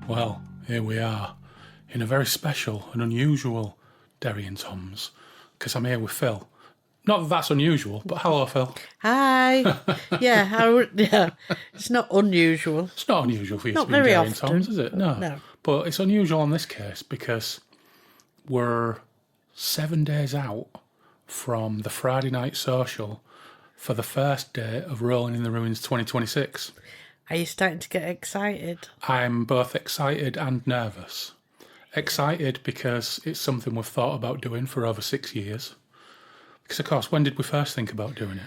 Well, here we are in a very special and unusual Derry and Tom's because I'm here with Phil. Not that that's unusual, but hello, Phil. Hi. Yeah. It's not unusual. It's not unusual for you Not to be in very Derry and often. Tom's, is it? No. No. But it's unusual in this case because we're 7 days out from the Friday night social for the first day of Rolling in the Ruins 2026. Are you starting to get excited? I'm both excited and nervous. Excited because it's something we've thought about doing for over 6 years. Because, of course, when did we first think about doing it?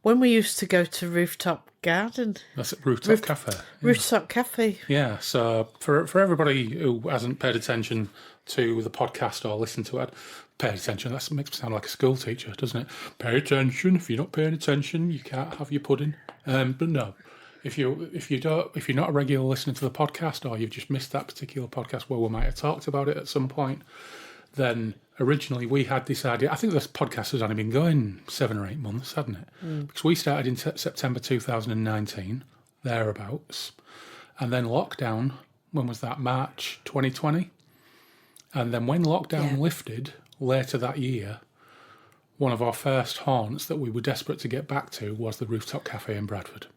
When we used to go to Rooftop Garden. That's at Rooftop Cafe. Rooftop Cafe. Yeah, so for everybody who hasn't paid attention to the podcast or listened to it, paid attention, that makes me sound like a school teacher, doesn't it? Pay attention. If you're not paying attention, you can't have your pudding. But no, if you're not a regular listener to the podcast, or you've just missed that particular podcast where we might have talked about it at some point, then originally we had this idea. I think this podcast has only been going 7 or 8 months, hasn't it? Because we started in September 2019, thereabouts. And then lockdown, when was that? March 2020. And then when lockdown lifted later that year, one of our first haunts that we were desperate to get back to was the Rooftop Cafe in Bradford.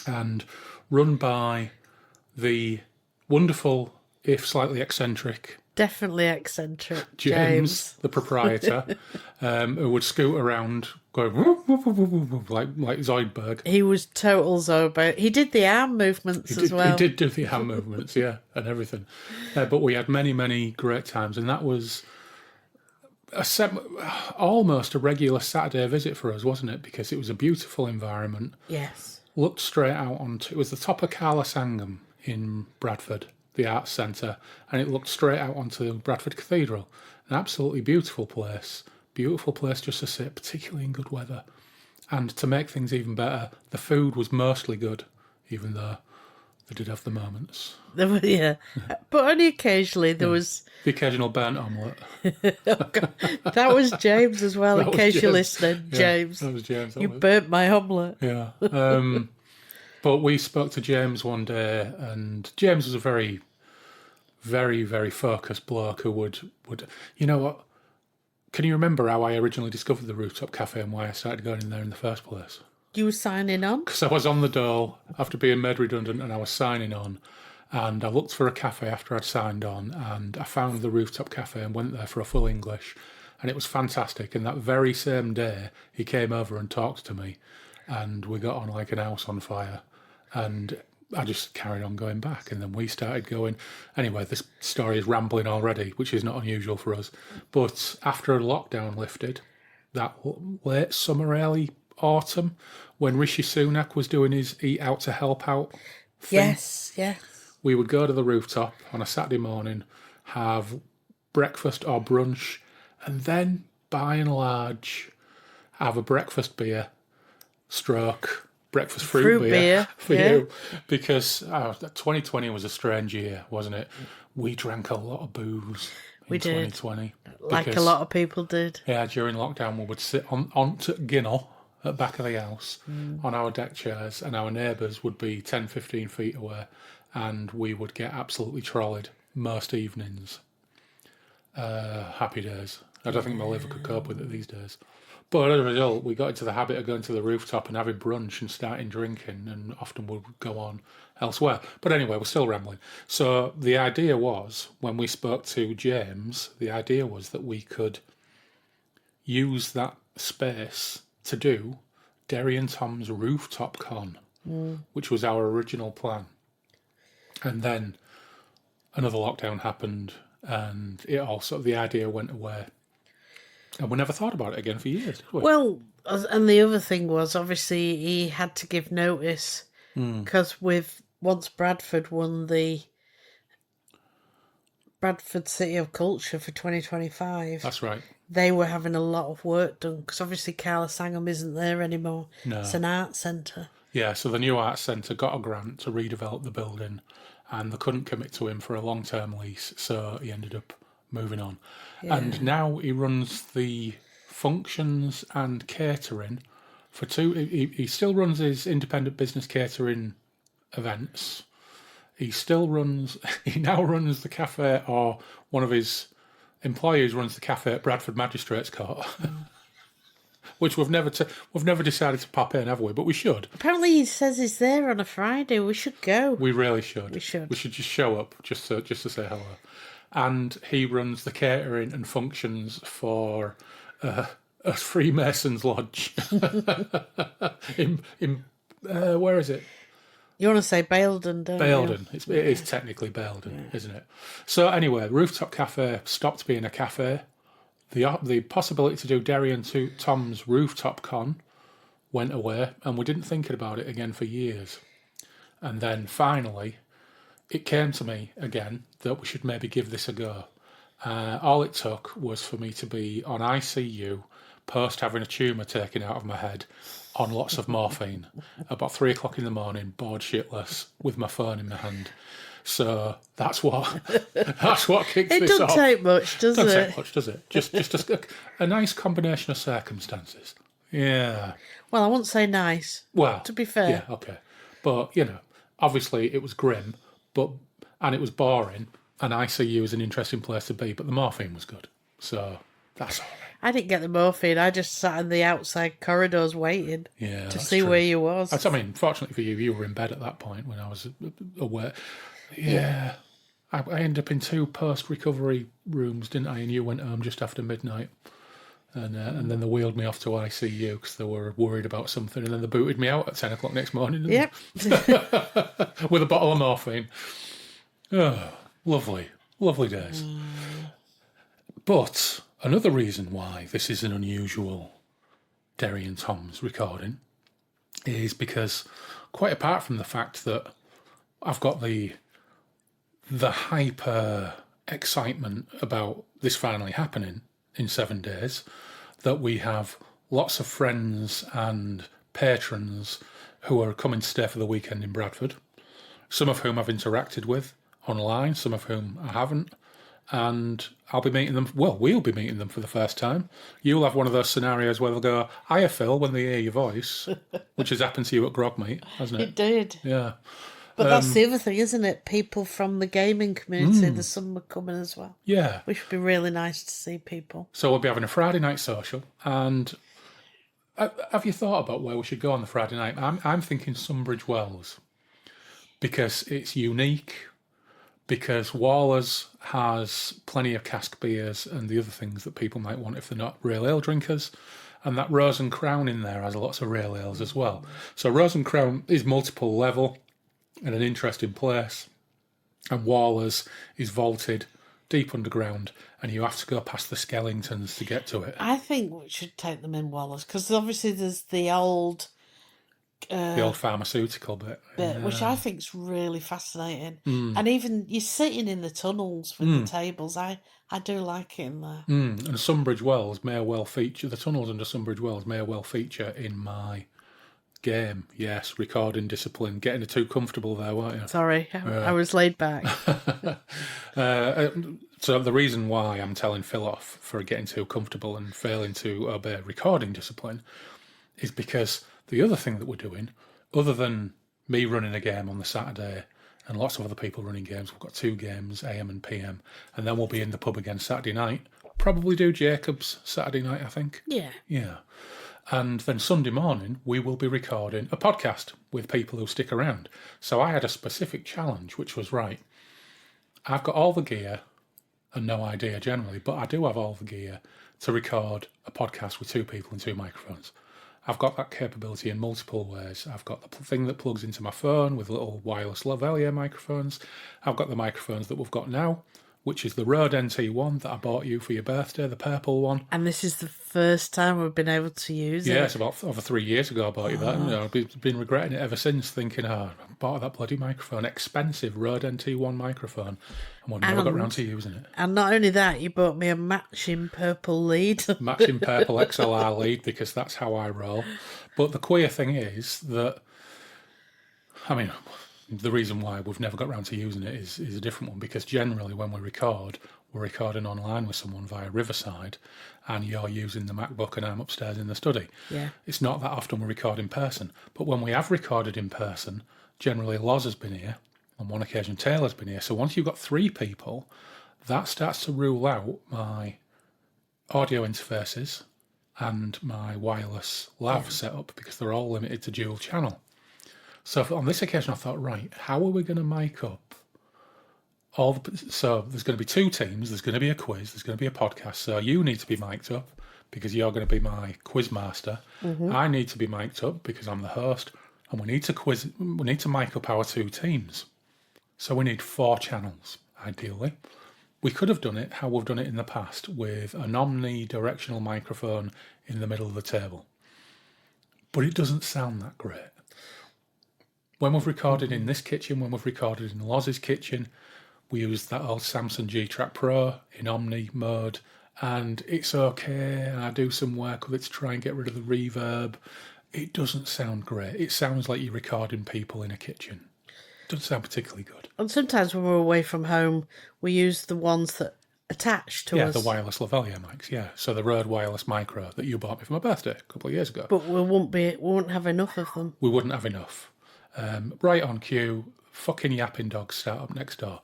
And run by the wonderful, if slightly eccentric, Definitely eccentric. James, the proprietor, who would scoot around going whoop, whoop, whoop, whoop, whoop, like Zoidberg. He was total Zobo. He did the arm movements as well. He did do the hand movements, yeah, and everything. But we had many, many great times, and that was almost a regular Saturday visit for us, wasn't it? Because it was a beautiful environment. Yes. Looked straight out onto... It was the top of Carla Sangam in Bradford, the arts centre, and it looked straight out onto Bradford Cathedral. An absolutely beautiful place just to sit, particularly in good weather. And to make things even better, the food was mostly good, even though they did have the moments. Yeah. But only occasionally there was... The occasional burnt omelette. Oh, God. That was James as well, in case you're James. listening. Yeah, James. that was James. You burnt my omelette. Yeah. But we spoke to James one day, and James was a very, very, very focused bloke who would... You know what? Can you remember how I originally discovered the Rooftop Cafe and why I started going in there in the first place? You were signing on? Because I was on the dole after being made redundant and I was signing on. And I looked for a cafe after I'd signed on, and I found the Rooftop Cafe and went there for a full English. And it was fantastic. And that very same day, he came over and talked to me, and we got on like an house on fire. And I just carried on going back, and then we started going. Anyway, this story is rambling already, which is not unusual for us. But after lockdown lifted, that late summer, early autumn, when Rishi Sunak was doing his Eat Out to Help Out thing, Yes. we would go to the rooftop on a Saturday morning, have breakfast or brunch, and then, by and large, have a breakfast beer, stroke breakfast fruit beer for you. Because 2020 was a strange year, wasn't it? We drank a lot of booze in 2020. Like a lot of people did. Yeah, during lockdown we would sit on to Ginnell at the back of the house on our deck chairs, and our neighbours would be 10, 15 feet away, and we would get absolutely trolleyed most evenings. Happy days. I don't think my liver could cope with it these days. But as a result, we got into the habit of going to the rooftop and having brunch and starting drinking, and often would go on elsewhere. But anyway, we're still rambling. So the idea was, when we spoke to James, the idea was that we could use that space to do Derry and Tom's Rooftop Con, which was our original plan. And then another lockdown happened, and the idea went away. And we never thought about it again for years, did we? Well, and the other thing was, obviously, he had to give notice because once Bradford won the Bradford City of Culture for 2025. That's right. They were having a lot of work done because obviously Carla Sangam isn't there anymore. No. It's an art centre. Yeah, so the new arts centre got a grant to redevelop the building, and they couldn't commit to him for a long-term lease, so he ended up moving on. Yeah. And now he runs the functions and catering for two. He still runs his independent business catering events. he now runs the cafe, or one of his employees runs the cafe at Bradford Magistrates Court, which we've never decided to pop in, have we? But we should. Apparently he says he's there on a Friday. We should go. We really should. We should. We should just show up, just to say hello. And he runs the catering and functions for a Freemasons lodge in where is it? You want to say Baildon, don't Baildon. you? It is technically Baildon, isn't it? So anyway, Rooftop Cafe stopped being a cafe. The possibility to do Derry and Tom's Rooftop Con went away, and we didn't think about it again for years. And then finally, it came to me again that we should maybe give this a go. All it took was for me to be on ICU, post having a tumour taken out of my head, on lots of morphine, about 3 o'clock in the morning, bored shitless, with my phone in my hand. So that's what kicked this off. It doesn't take much, does it? Doesn't take much, does it? Just a nice combination of circumstances. Yeah. Well, I won't say nice. Well, to be fair. Yeah, okay. But, obviously it was grim, and it was boring, and ICU is an interesting place to be, but the morphine was good. So that's all right. I didn't get the morphine. I just sat in the outside corridors waiting to see where you was. I mean, fortunately for you, you were in bed at that point when I was aware. Yeah. I ended up in 2 post-recovery rooms, didn't I? And you went home just after midnight. And then they wheeled me off to ICU because they were worried about something. And then they booted me out at 10 o'clock next morning. Yep. With a bottle of morphine. Oh, lovely. Lovely days. But another reason why this is an unusual Derry and Tom's recording is because, quite apart from the fact that I've got the hyper excitement about this finally happening in 7 days, that we have lots of friends and patrons who are coming to stay for the weekend in Bradford, some of whom I've interacted with online, some of whom I haven't, and I'll be meeting them. Well, we'll be meeting them for the first time. You'll have one of those scenarios where they'll go, "Hiya, Phil," when they hear your voice, which has happened to you at Grogmeet, hasn't it? It did. Yeah. But that's the other thing, isn't it? People from the gaming community, there's some are coming as well. Yeah. Which would be really nice to see people. So we'll be having a Friday night social. And have you thought about where we should go on the Friday night? I'm thinking Sunbridge Wells, because it's unique, because Waller's has plenty of cask beers and the other things that people might want if they're not real ale drinkers. And that Rose and Crown in there has lots of real ales as well. So Rose and Crown is multiple level and an interesting place. And Waller's is vaulted deep underground, and you have to go past the Skellingtons to get to it. I think we should take them in Wallace, because obviously there's the old pharmaceutical bit. which I think is really fascinating. And even you're sitting in the tunnels with the tables. I do like it in there. And Sunbridge Wells may well feature, the tunnels under Sunbridge Wells may well feature in my game. Yes, recording discipline. Getting too comfortable there, weren't you? Sorry, I was laid back. So the reason why I'm telling Phil off for getting too comfortable and failing to obey recording discipline is because the other thing that we're doing, other than me running a game on the Saturday and lots of other people running games, we've got 2 games, AM and PM, and then we'll be in the pub again Saturday night. Probably do Jacob's Saturday night, I think. Yeah. Yeah. And then Sunday morning, we will be recording a podcast with people who stick around. So I had a specific challenge, which was, right, I've got all the gear and no idea generally, but I do have all the gear to record a podcast with 2 people and 2 microphones. I've got that capability in multiple ways. I've got the thing that plugs into my phone with little wireless lavalier microphones. I've got the microphones that we've got now, which is the Rode NT1 that I bought you for your birthday, the purple one. And this is the first time we've been able to use it. Yeah, it's about over 3 years ago I bought you that. I've been regretting it ever since, thinking, I bought that bloody microphone, expensive Rode NT1 microphone, and we've never got round to using it. And not only that, you bought me a matching purple lead. Matching purple XLR lead, because that's how I roll. But the queer thing is that, the reason why we've never got round to using it is a different one, because generally when we record, we're recording online with someone via Riverside, and you're using the MacBook and I'm upstairs in the study. Yeah. It's not that often we record in person. But when we have recorded in person, generally Loz has been here, On one occasion, Taylor's been here. So once you've got 3 people, that starts to rule out my audio interfaces and my wireless lav setup because they're all limited to dual channel. So on this occasion, I thought, right, how are we going to mic up so there's going to be 2 teams, there's going to be a quiz, there's going to be a podcast. So you need to be mic'd up because you're going to be my quiz master. I need to be mic'd up because I'm the host, and we need to mic up our 2 teams. So we need 4 channels, ideally. We could have done it how we've done it in the past with an omnidirectional microphone in the middle of the table. But it doesn't sound that great. When we've recorded in this kitchen, when we've recorded in Loz's kitchen, we used that old Samsung G-Track Pro in Omni mode, and it's okay. I do some work with it to try and get rid of the reverb. It doesn't sound great. It sounds like you're recording people in a kitchen. It doesn't sound particularly good. And sometimes when we're away from home, we use the ones that attach to us. Yeah, the wireless lavalier mics, yeah. So the Rode Wireless Micro that you bought me for my birthday a couple of years ago. But we won't have enough of them. We wouldn't have enough. Right on cue, fucking yapping dogs start up next door.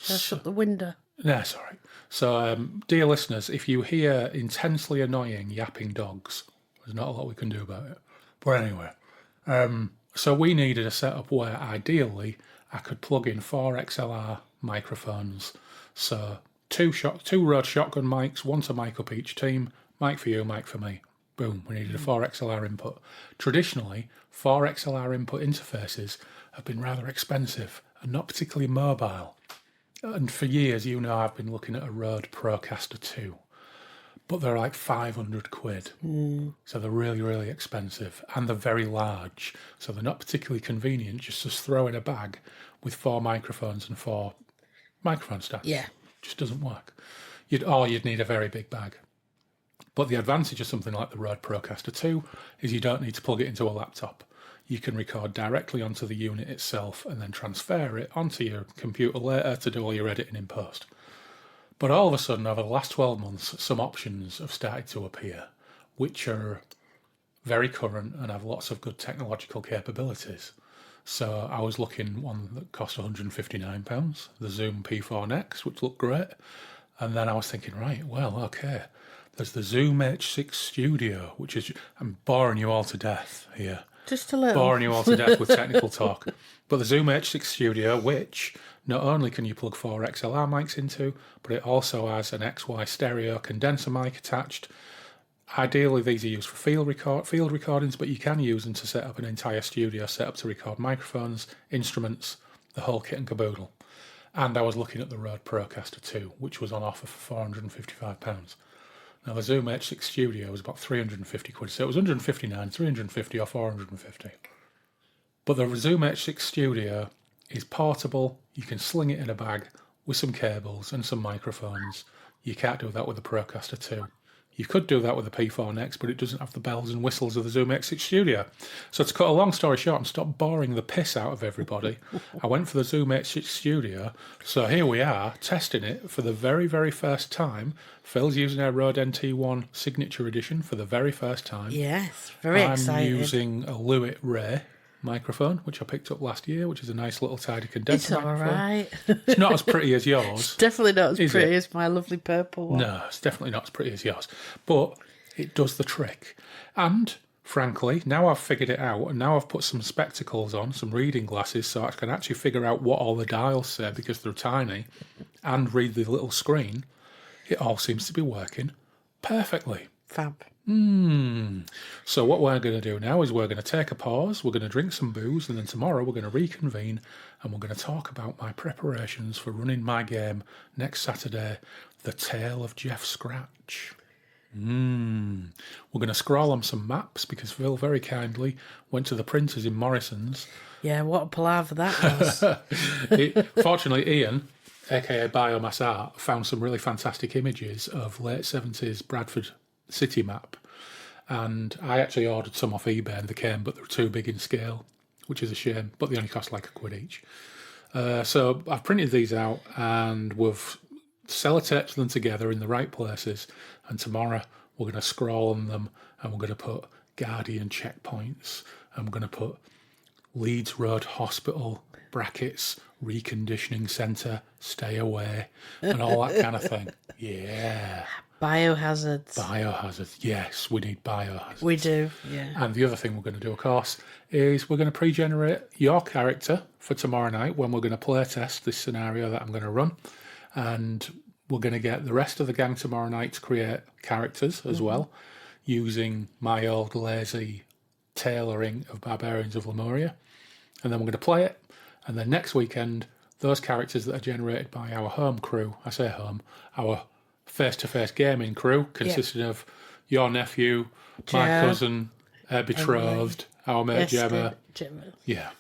Shall I shut the window? No, sorry. So, dear listeners, if you hear intensely annoying yapping dogs, there's not a lot we can do about it. But anyway, so we needed a setup where ideally I could plug in 4 XLR microphones. So 2 Rode shotgun mics, one to mic up each team, mic for you, mic for me. Boom, we needed a 4 XLR input. Traditionally, 4 XLR input interfaces have been rather expensive and not particularly mobile. And for years, I've been looking at a Rode Procaster 2, but they're like 500 quid. So they're really, really expensive, and they're very large. So they're not particularly convenient. Just throw in a bag with 4 microphones and 4 microphone stacks. Yeah. Just doesn't work. You'd need a very big bag. But the advantage of something like the Rode Procaster 2 is you don't need to plug it into a laptop. You can record directly onto the unit itself and then transfer it onto your computer later to do all your editing in post. But all of a sudden, over the last 12 months, some options have started to appear, which are very current and have lots of good technological capabilities. So I was looking one that cost £159, the Zoom P4 Next, which looked great. And then I was thinking, right, well, okay, there's the Zoom H6 Studio, which is, I'm boring you all to death here. Just a little. Boring you all to death with technical talk. But the Zoom H6 Studio, which not only can you plug 4 XLR mics into, but it also has an XY stereo condenser mic attached. Ideally, these are used for field recordings, but you can use them to set up an entire studio setup to record microphones, instruments, the whole kit and caboodle. And I was looking at the Rode Procaster 2, which was on offer for £455. Now, the Zoom H6 Studio was about 350 quid, so it was 159, 350 or 450. But the Zoom H6 Studio is portable. You can sling it in a bag with some cables and some microphones. You can't do that with the Procaster 2. You could do that with the P4 Next, but it doesn't have the bells and whistles of the Zoom H6 Studio. So to cut a long story short and stop boring the piss out of everybody, I went for the Zoom H6 Studio. So here we are, testing it for the very, very first time. Phil's using our Rode NT1 Signature Edition for the very first time. Yes, very excited. I'm using a Lewitt Ray microphone, which I picked up last year, which is a nice little tidy condenser It's all microphone. right. It's not as pretty as yours. It's definitely not as pretty as my lovely purple one. No, it's definitely not as pretty as yours. But it does the trick. And, frankly, now I've figured it out, and now I've put some spectacles on, some reading glasses, so I can actually figure out what all the dials say because they're tiny, and read the little screen, it all seems to be working perfectly. Fab. So what we're going to do now is we're going to take a pause, we're going to drink some booze, and then tomorrow we're going to reconvene and we're going to talk about my preparations for running my game next Saturday, The Tale of Jeff Scratch. We're going to scroll on some maps because Phil very kindly went to the printers in Morrison's. Yeah, what a palaver that was. Fortunately, Ian, aka Biomass Art, found some really fantastic images of late 70s Bradford city map, and I actually ordered some off eBay and they came, but they were too big in scale, which is a shame, but they only cost like £1 each. So I've printed these out and we've sellotaped them together in the right places, and tomorrow we're going to scroll on them and we're going to put Guardian checkpoints and we're going to put Leeds Road Hospital brackets, reconditioning centre, stay away, and all that kind of thing. Yeah. Biohazards. Yes, we need biohazards. We do, yeah. And the other thing we're going to do, of course, is we're going to pre-generate your character for tomorrow night when we're going to play test this scenario that I'm going to run. And we're going to get the rest of the gang tomorrow night to create characters as well, using my old lazy tailoring of Barbarians of Lemuria. And then we're going to play it. And then next weekend, those characters that are generated by our home crew, I say home, our face-to-face gaming crew, consisting of your nephew, my cousin, betrothed, our mate Gemma. Yeah.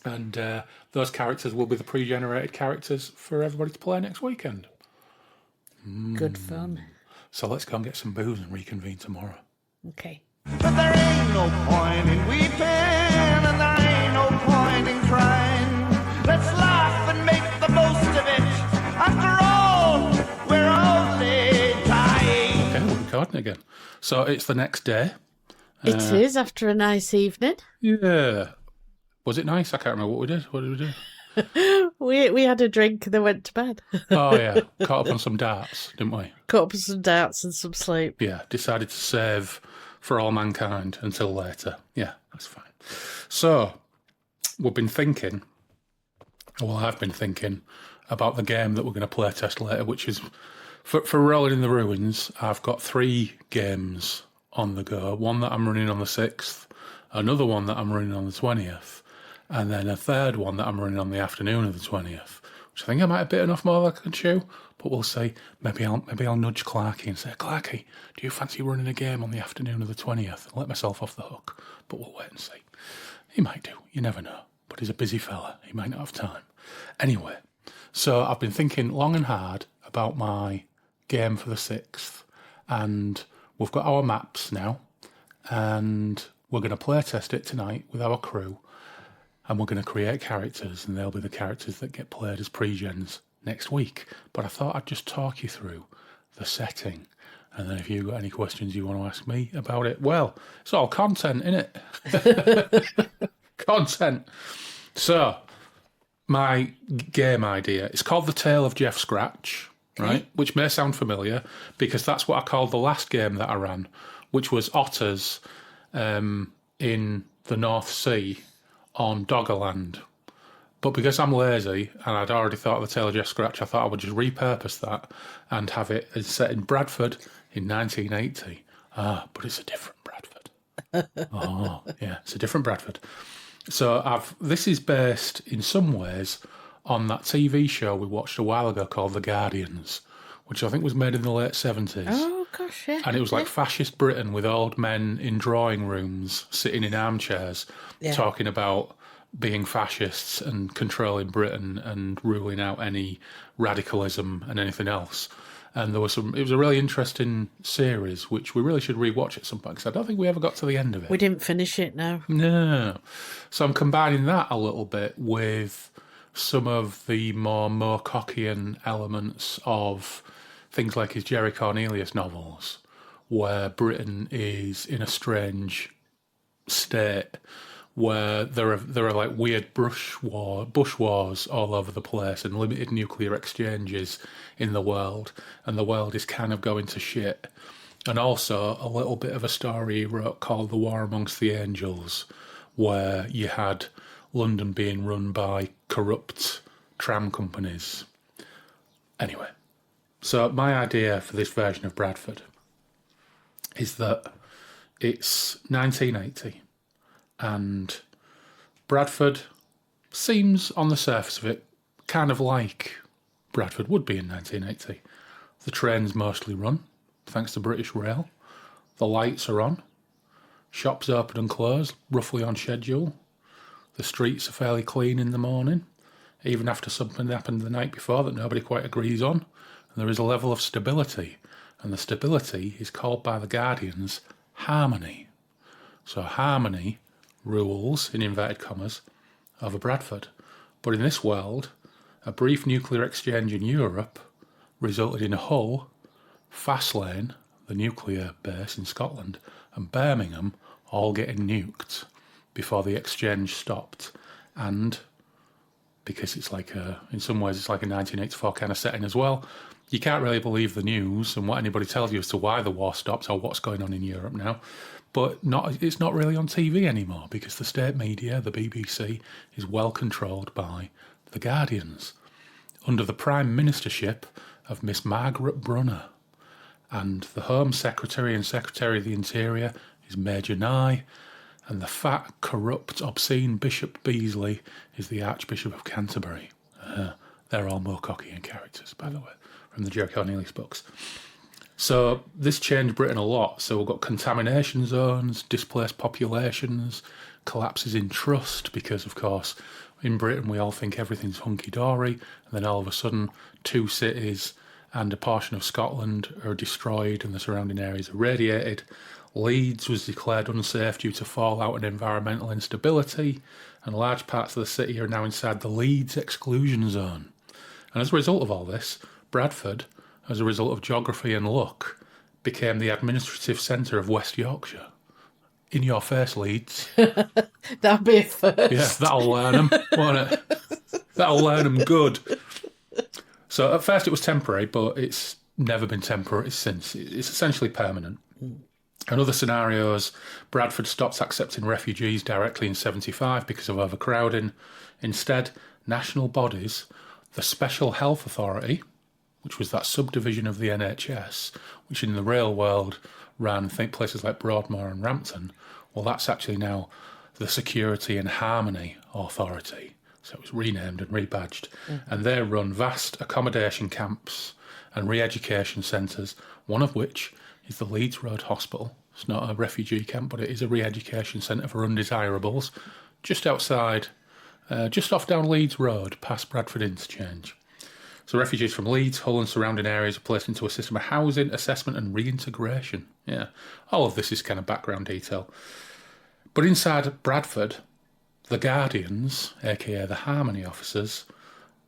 And those characters will be the pre-generated characters for everybody to play next weekend. Good fun. So let's go and get some booze and reconvene tomorrow. Okay. But there ain't no point in weeping, and there ain't no point in crying. Let's laugh and make the most of it. After all, we're only dying. Okay, we're recording again. So it's the next day. It is after a nice evening. Yeah. Was it nice? I can't remember what we did. What did we do? We had a drink and then went to bed. Oh, yeah. Caught up on some darts, didn't we? Caught up on some darts and some sleep. Yeah. Decided to save for all mankind until later. Yeah, that's fine. So, we've been thinking, well, I've been thinking about the game that we're going to play test later, which is, for Rolling in the Ruins, I've got 3 games on the go. One that I'm running on the 6th, another one that I'm running on the 20th, and then a third one that I'm running on the afternoon of the 20th, which I think I might have bitten off more than I can chew, but we'll see. Maybe I'll nudge Clarky and say, Clarky, do you fancy running a game on the afternoon of the 20th and let myself off the hook? But we'll wait and see. He might do, you never know. But he's a busy fella, he might not have time. Anyway, so I've been thinking long and hard about my game for the 6th, and we've got our maps now, and we're going to play test it tonight with our crew, and we're going to create characters, and they'll be the characters that get played as pre-gens next week. But I thought I'd just talk you through the setting, and then if you've got any questions you want to ask me about it, well, it's all content, innit? Content. So, my game idea, it's called The Tale of Jeff Scratch, right? Which may sound familiar, because that's what I called the last game that I ran, which was otters in the North Sea on Doggerland. But because I'm lazy and I'd already thought of The Tale of Jeff Scratch, I thought I would just repurpose that and have it set in Bradford in 1980. But it's a different Bradford. Oh, yeah, it's a different Bradford. So this is based in some ways on that TV show we watched a while ago called The Guardians, which I think was made in the late 70s. Oh, gosh, yeah. And it was like fascist Britain with old men in drawing rooms sitting in armchairs talking about being fascists and controlling Britain and ruling out any radicalism and anything else. And it was a really interesting series, which we really should rewatch at some point, because I don't think we ever got to the end of it. We didn't finish it, no. No. So I'm combining that a little bit with some of the more Moorcockian elements of things like his Jerry Cornelius novels, where Britain is in a strange state, where there are like weird bush wars all over the place and limited nuclear exchanges in the world, and the world is kind of going to shit. And also a little bit of a story he wrote called The War Amongst the Angels, where you had London being run by corrupt tram companies. Anyway, so my idea for this version of Bradford is that it's 1980, and Bradford seems, on the surface of it, kind of like Bradford would be in 1980. The trains mostly run, thanks to British Rail. The lights are on. Shops open and close, roughly on schedule. The streets are fairly clean in the morning, even after something happened the night before that nobody quite agrees on. And there is a level of stability, and the stability is called by the Guardians harmony. So harmony rules, in inverted commas, over Bradford. But in this world, a brief nuclear exchange in Europe resulted in Hull, Fastlane, the nuclear base in Scotland, and Birmingham all getting nuked before the exchange stopped. And because it's like in some ways it's like a 1984 kind of setting as well. You can't really believe the news and what anybody tells you as to why the war stopped or what's going on in Europe now. But it's not really on TV anymore because the state media, the BBC, is well controlled by the Guardians under the Prime Ministership of Miss Margaret Brunner. And the Home Secretary and Secretary of the Interior is Major Nye. And the fat, corrupt, obscene Bishop Beasley is the Archbishop of Canterbury. They're all Moorcockian characters, by the way, from the Jerry Cornelius books. So this changed Britain a lot. So we've got contamination zones, displaced populations, collapses in trust, because, of course, in Britain we all think everything's hunky-dory, and then all of a sudden 2 cities and a portion of Scotland are destroyed and the surrounding areas are radiated. Leeds was declared unsafe due to fallout and environmental instability, and large parts of the city are now inside the Leeds exclusion zone. And as a result of all this, Bradford, as a result of geography and luck, became the administrative centre of West Yorkshire. In your face, Leeds. That'd be a first. Yeah, that'll learn them, won't it? That'll learn them good. So at first it was temporary, but it's never been temporary since. It's essentially permanent. In other scenarios, Bradford stopped accepting refugees directly in 75 because of overcrowding. Instead, national bodies, the Special Health Authority, which was that subdivision of the NHS, which in the real world ran places like Broadmoor and Rampton, well, that's actually now the Security and Harmony Authority. So it was renamed and rebadged. And they run vast accommodation camps and re-education centres, one of which is the Leeds Road Hospital. It's not a refugee camp, but it is a re-education centre for undesirables, just outside, just off down Leeds Road, past Bradford Interchange. So refugees from Leeds, Hull and surrounding areas are placed into a system of housing, assessment and reintegration. Yeah, all of this is kind of background detail. But inside Bradford, the Guardians, aka the Harmony officers,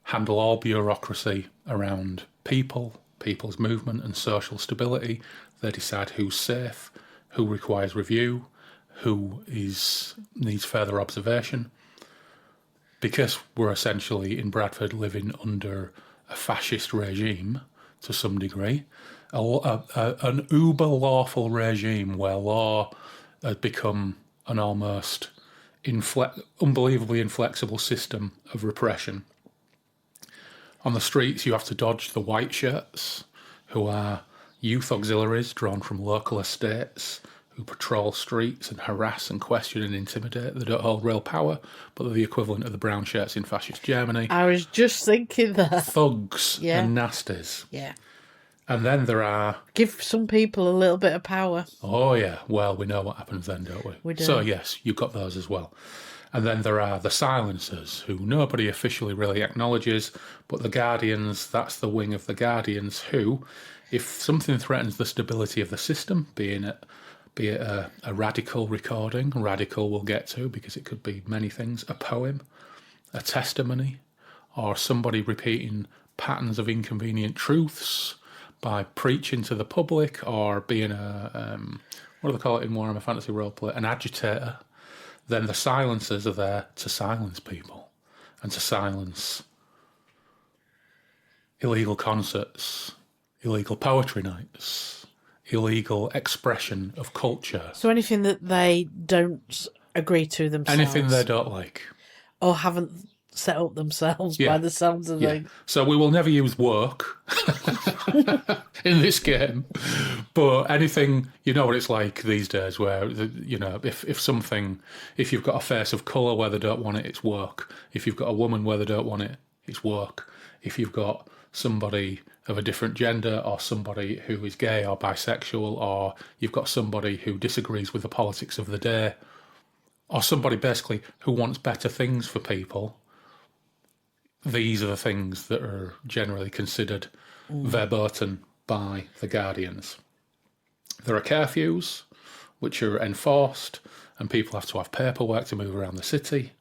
handle all bureaucracy around people, people's movement and social stability. They decide who's safe, who requires review, who needs further observation. Because we're essentially in Bradford living under a fascist regime to some degree, an uber-lawful regime where law has become an almost unbelievably inflexible system of repression. On the streets, you have to dodge the white shirts, who are youth auxiliaries drawn from local estates, who patrol streets and harass and question and intimidate. They don't hold real power, but they're the equivalent of the brown shirts in fascist Germany. I was just thinking that. Thugs and nasties. Yeah. And then there are... Give some people a little bit of power. Oh, yeah. Well, we know what happens then, don't we? We do. So, yes, you've got those as well. And then there are the silencers, who nobody officially really acknowledges, but the Guardians, that's the wing of the Guardians who, if something threatens the stability of the system, be it a radical recording, radical we'll get to because it could be many things, a poem, a testimony, or somebody repeating patterns of inconvenient truths by preaching to the public, or being what do they call it in Warhammer Fantasy Roleplay, an agitator, then the silencers are there to silence people and to silence illegal concerts, illegal poetry nights, illegal expression of culture. So anything that they don't agree to themselves. Anything they don't like. Or haven't set up themselves by the sounds of it. So we will never use work in this game, but anything, you know what it's like these days where, if you've got a face of colour where they don't want it, it's work. If you've got a woman where they don't want it, it's work. If you've got somebody of a different gender, or somebody who is gay or bisexual, or you've got somebody who disagrees with the politics of the day, or somebody basically who wants better things for people, these are the things that are generally considered verboten by the Guardians. There are curfews, which are enforced, and people have to have paperwork to move around the city.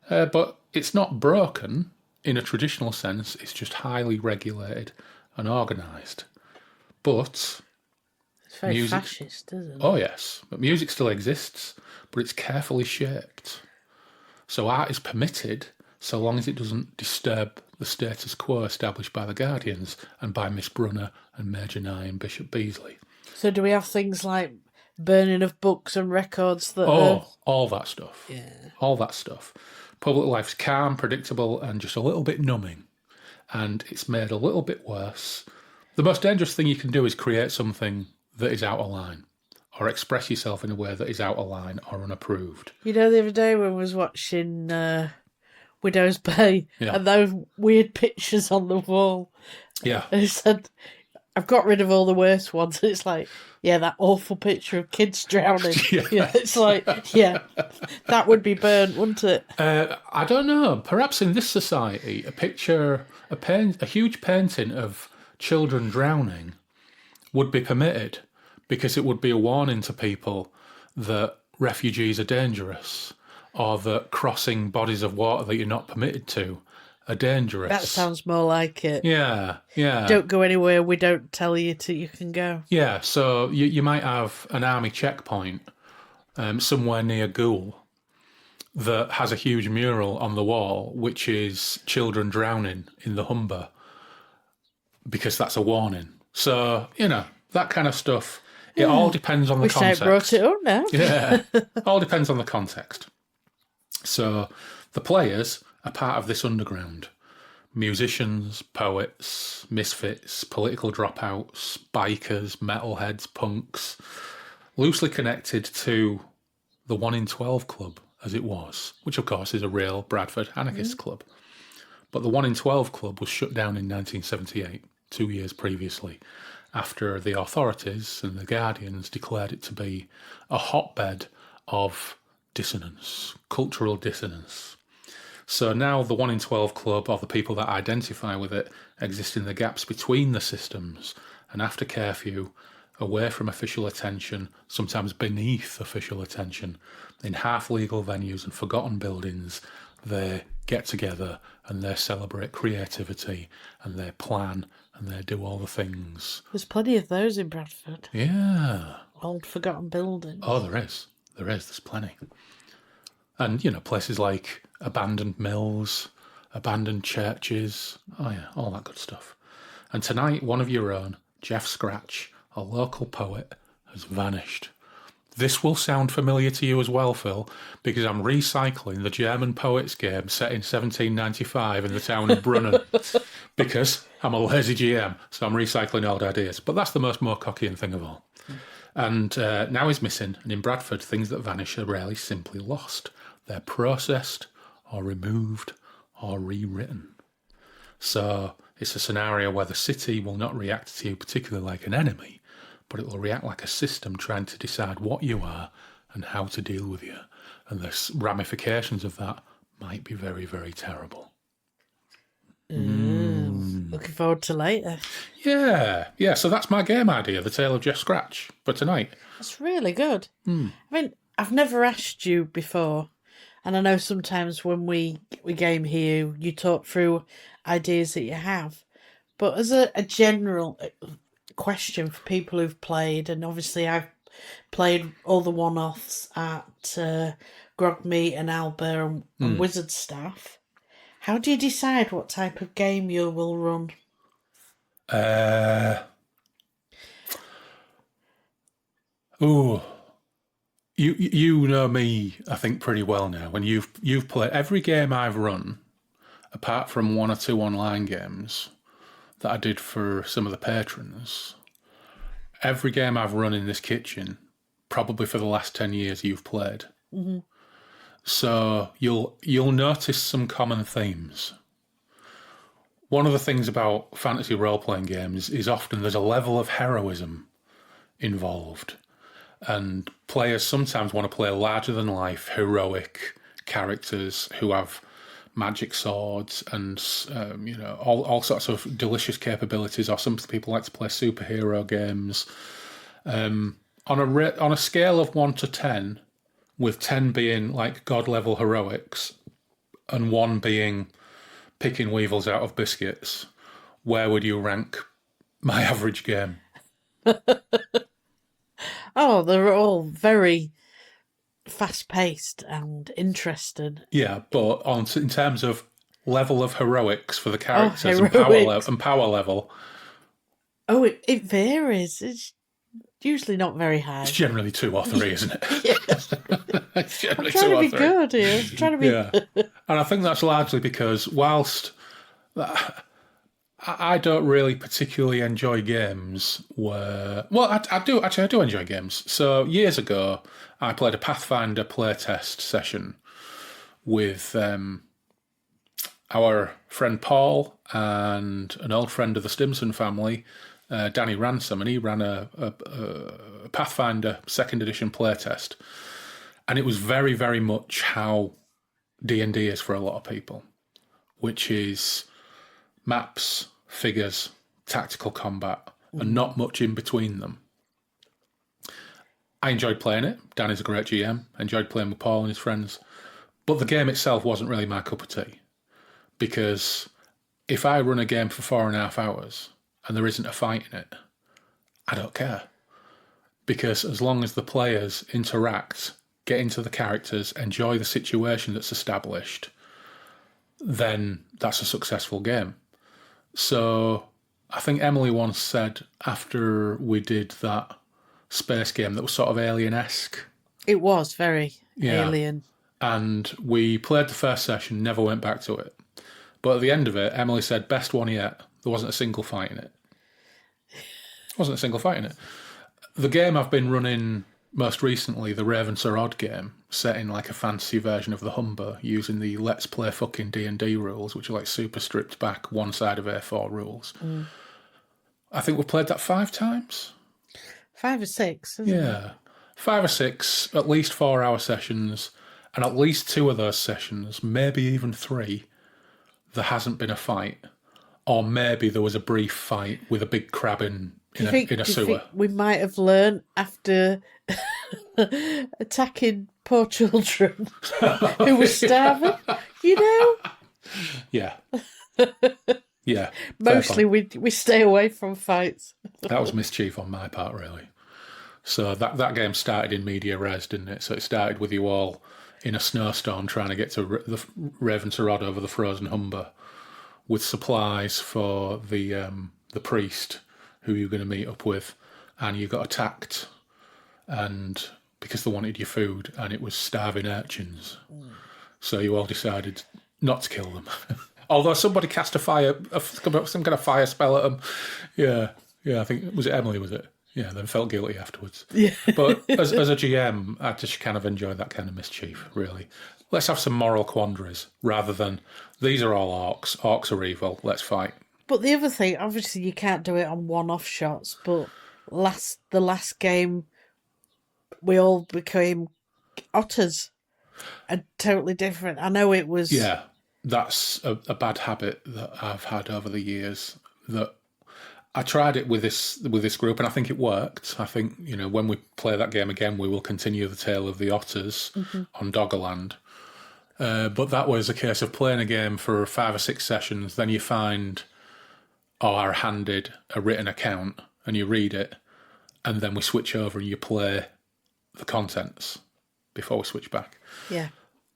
But it's not broken in a traditional sense, it's just highly regulated and organised. But it's very fascist, isn't it? Oh yes, but music still exists, but it's carefully shaped. So art is permitted so long as it doesn't disturb the status quo established by the Guardians and by Miss Brunner and Major Nye and Bishop Beasley. So do we have things like burning of books and records that All that stuff. Yeah. All that stuff. Public life's calm, predictable, and just a little bit numbing. And it's made a little bit worse. The most dangerous thing you can do is create something that is out of line, or express yourself in a way that is out of line or unapproved. You know, the other day when I was watching Widow's Bay and those weird pictures on the wall. Yeah. And it said, I've got rid of all the worst ones. And it's like, yeah, that awful picture of kids drowning. Yeah, it's like, yeah, that would be burnt, wouldn't it? I don't know. Perhaps in this society, a huge painting of children drowning would be permitted because it would be a warning to people that refugees are dangerous or that crossing bodies of water that you're not permitted to are dangerous. That sounds more like it. Yeah. Don't go anywhere we don't tell you you can go. Yeah, so you might have an army checkpoint somewhere near Goole that has a huge mural on the wall, which is children drowning in the Humber, because that's a warning. So, that kind of stuff, it all depends on the context. I brought it up now. Yeah, all depends on the context. So the players are part of this underground. Musicians, poets, misfits, political dropouts, bikers, metalheads, punks, loosely connected to the 1 in 12 club, as it was, which of course is a real Bradford anarchist club. But the 1 in 12 club was shut down in 1978, 2 years previously, after the authorities and the Guardians declared it to be a hotbed of dissonance, cultural dissonance. So now the 1 in 12 club, or the people that identify with it, exist in the gaps between the systems, and after curfew, away from official attention, sometimes beneath official attention, in half-legal venues and forgotten buildings, they get together and they celebrate creativity and they plan and they do all the things. There's plenty of those in Bradford. Yeah. Old forgotten buildings. Oh, there is. There's plenty. And, places like abandoned mills, abandoned churches. Oh, yeah, all that good stuff. And tonight, one of your own, Jeff Scratch, a local poet, has vanished. This will sound familiar to you as well, Phil, because I'm recycling the German poets game set in 1795 in the town of Brunner, because I'm a lazy GM, so I'm recycling old ideas. But that's the most Moorcockian thing of all. And now he's missing, and in Bradford, things that vanish are rarely simply lost. They're processed or removed or rewritten. So it's a scenario where the city will not react to you particularly like an enemy, but it will react like a system trying to decide what you are and how to deal with you. And the ramifications of that might be very, very terrible. Looking forward to later. Yeah, so that's my game idea, The Tale of Jeff Scratch, for tonight. That's really good. I mean, I've never asked you before, and I know sometimes when we game here, you talk through ideas that you have, but as a general question for people who've played, and obviously I've played all the one-offs at Grogmeat and Alba and Wizard Staff, how do you decide what type of game you will run? You know me, I think, pretty well now. When you've played every game I've run, apart from 1 or 2 online games that I did for some of the patrons, every game I've run in this kitchen, probably for the last 10 years, you've played. Mm-hmm. So you'll notice some common themes. One of the things about fantasy role-playing games is often there's a level of heroism involved. And players sometimes want to play larger-than-life, heroic characters who have magic swords and, all sorts of delicious capabilities. Or some people like to play superhero games. On a scale of 1 to 10, with 10 being like god-level heroics and 1 being picking weevils out of biscuits, where would you rank my average game? Oh, they're all very fast-paced and interesting. Yeah, but in terms of level of heroics for the characters heroics. and power level. Oh, it varies. It's usually not very high. It's generally 2 or 3, isn't it? It's I'm generally trying 2 to or be 3. good here. I'm trying to be... Yeah. And I think that's largely because whilst I don't really particularly enjoy games where... Well, I do enjoy games. So years ago, I played a Pathfinder playtest session with our friend Paul and an old friend of the Stimson family, Danny Ransom, and he ran a Pathfinder 2nd edition playtest. And it was very, very much how D&D is for a lot of people, which is maps, figures, tactical combat, and not much in between them. I enjoyed playing it. Danny's a great GM. Enjoyed playing with Paul and his friends. But the game itself wasn't really my cup of tea. Because if I run a game for 4.5 hours and there isn't a fight in it, I don't care. Because as long as the players interact, get into the characters, enjoy the situation that's established, then that's a successful game. So I think Emily once said after we did that space game that was sort of alien-esque. It was very alien. And we played the first session, never went back to it. But at the end of it, Emily said, best one yet. There wasn't a single fight in it. Wasn't a single fight in it. The game I've been running most recently, the Raven Sir Odd game, set in like a fantasy version of the Humber, using the Let's Play fucking D&D rules, which are like super stripped back, one side of A4 rules. I think we've played that 5 times. 5 or 6, isn't it? Yeah. 5 or 6, at least 4-hour sessions, and at least 2 of those sessions, maybe even 3, there hasn't been a fight. Or maybe there was a brief fight with a big crab in a sewer. Do you think we might have learned after attacking poor children who were starving? You know? Yeah. Yeah. Mostly we stay away from fights. That was mischief on my part, really. So that game started in media res, didn't it? So it started with you all in a snowstorm trying to get to the Raven Sir Odd over the frozen Humber with supplies for the priest who you were going to meet up with, and you got attacked, and because they wanted your food, and it was starving urchins. So you all decided not to kill them. Although somebody cast some kind of fire spell at them. Yeah, I think, was it Emily, was it? Yeah, then felt guilty afterwards. Yeah. But as a GM, I just kind of enjoy that kind of mischief, really. Let's have some moral quandaries, rather than, these are all orcs, orcs are evil, let's fight. But the other thing, obviously you can't do it on one-off shots, but the last game, we all became otters. And totally different. I know it was... Yeah, that's a bad habit that I've had over the years, that I tried it with this group, and I think it worked. I think, when we play that game again, we will continue the tale of the otters on Doggerland. But that was a case of playing a game for 5 or 6 sessions, then you find, or are handed a written account, and you read it, and then we switch over and you play the contents before we switch back. Yeah.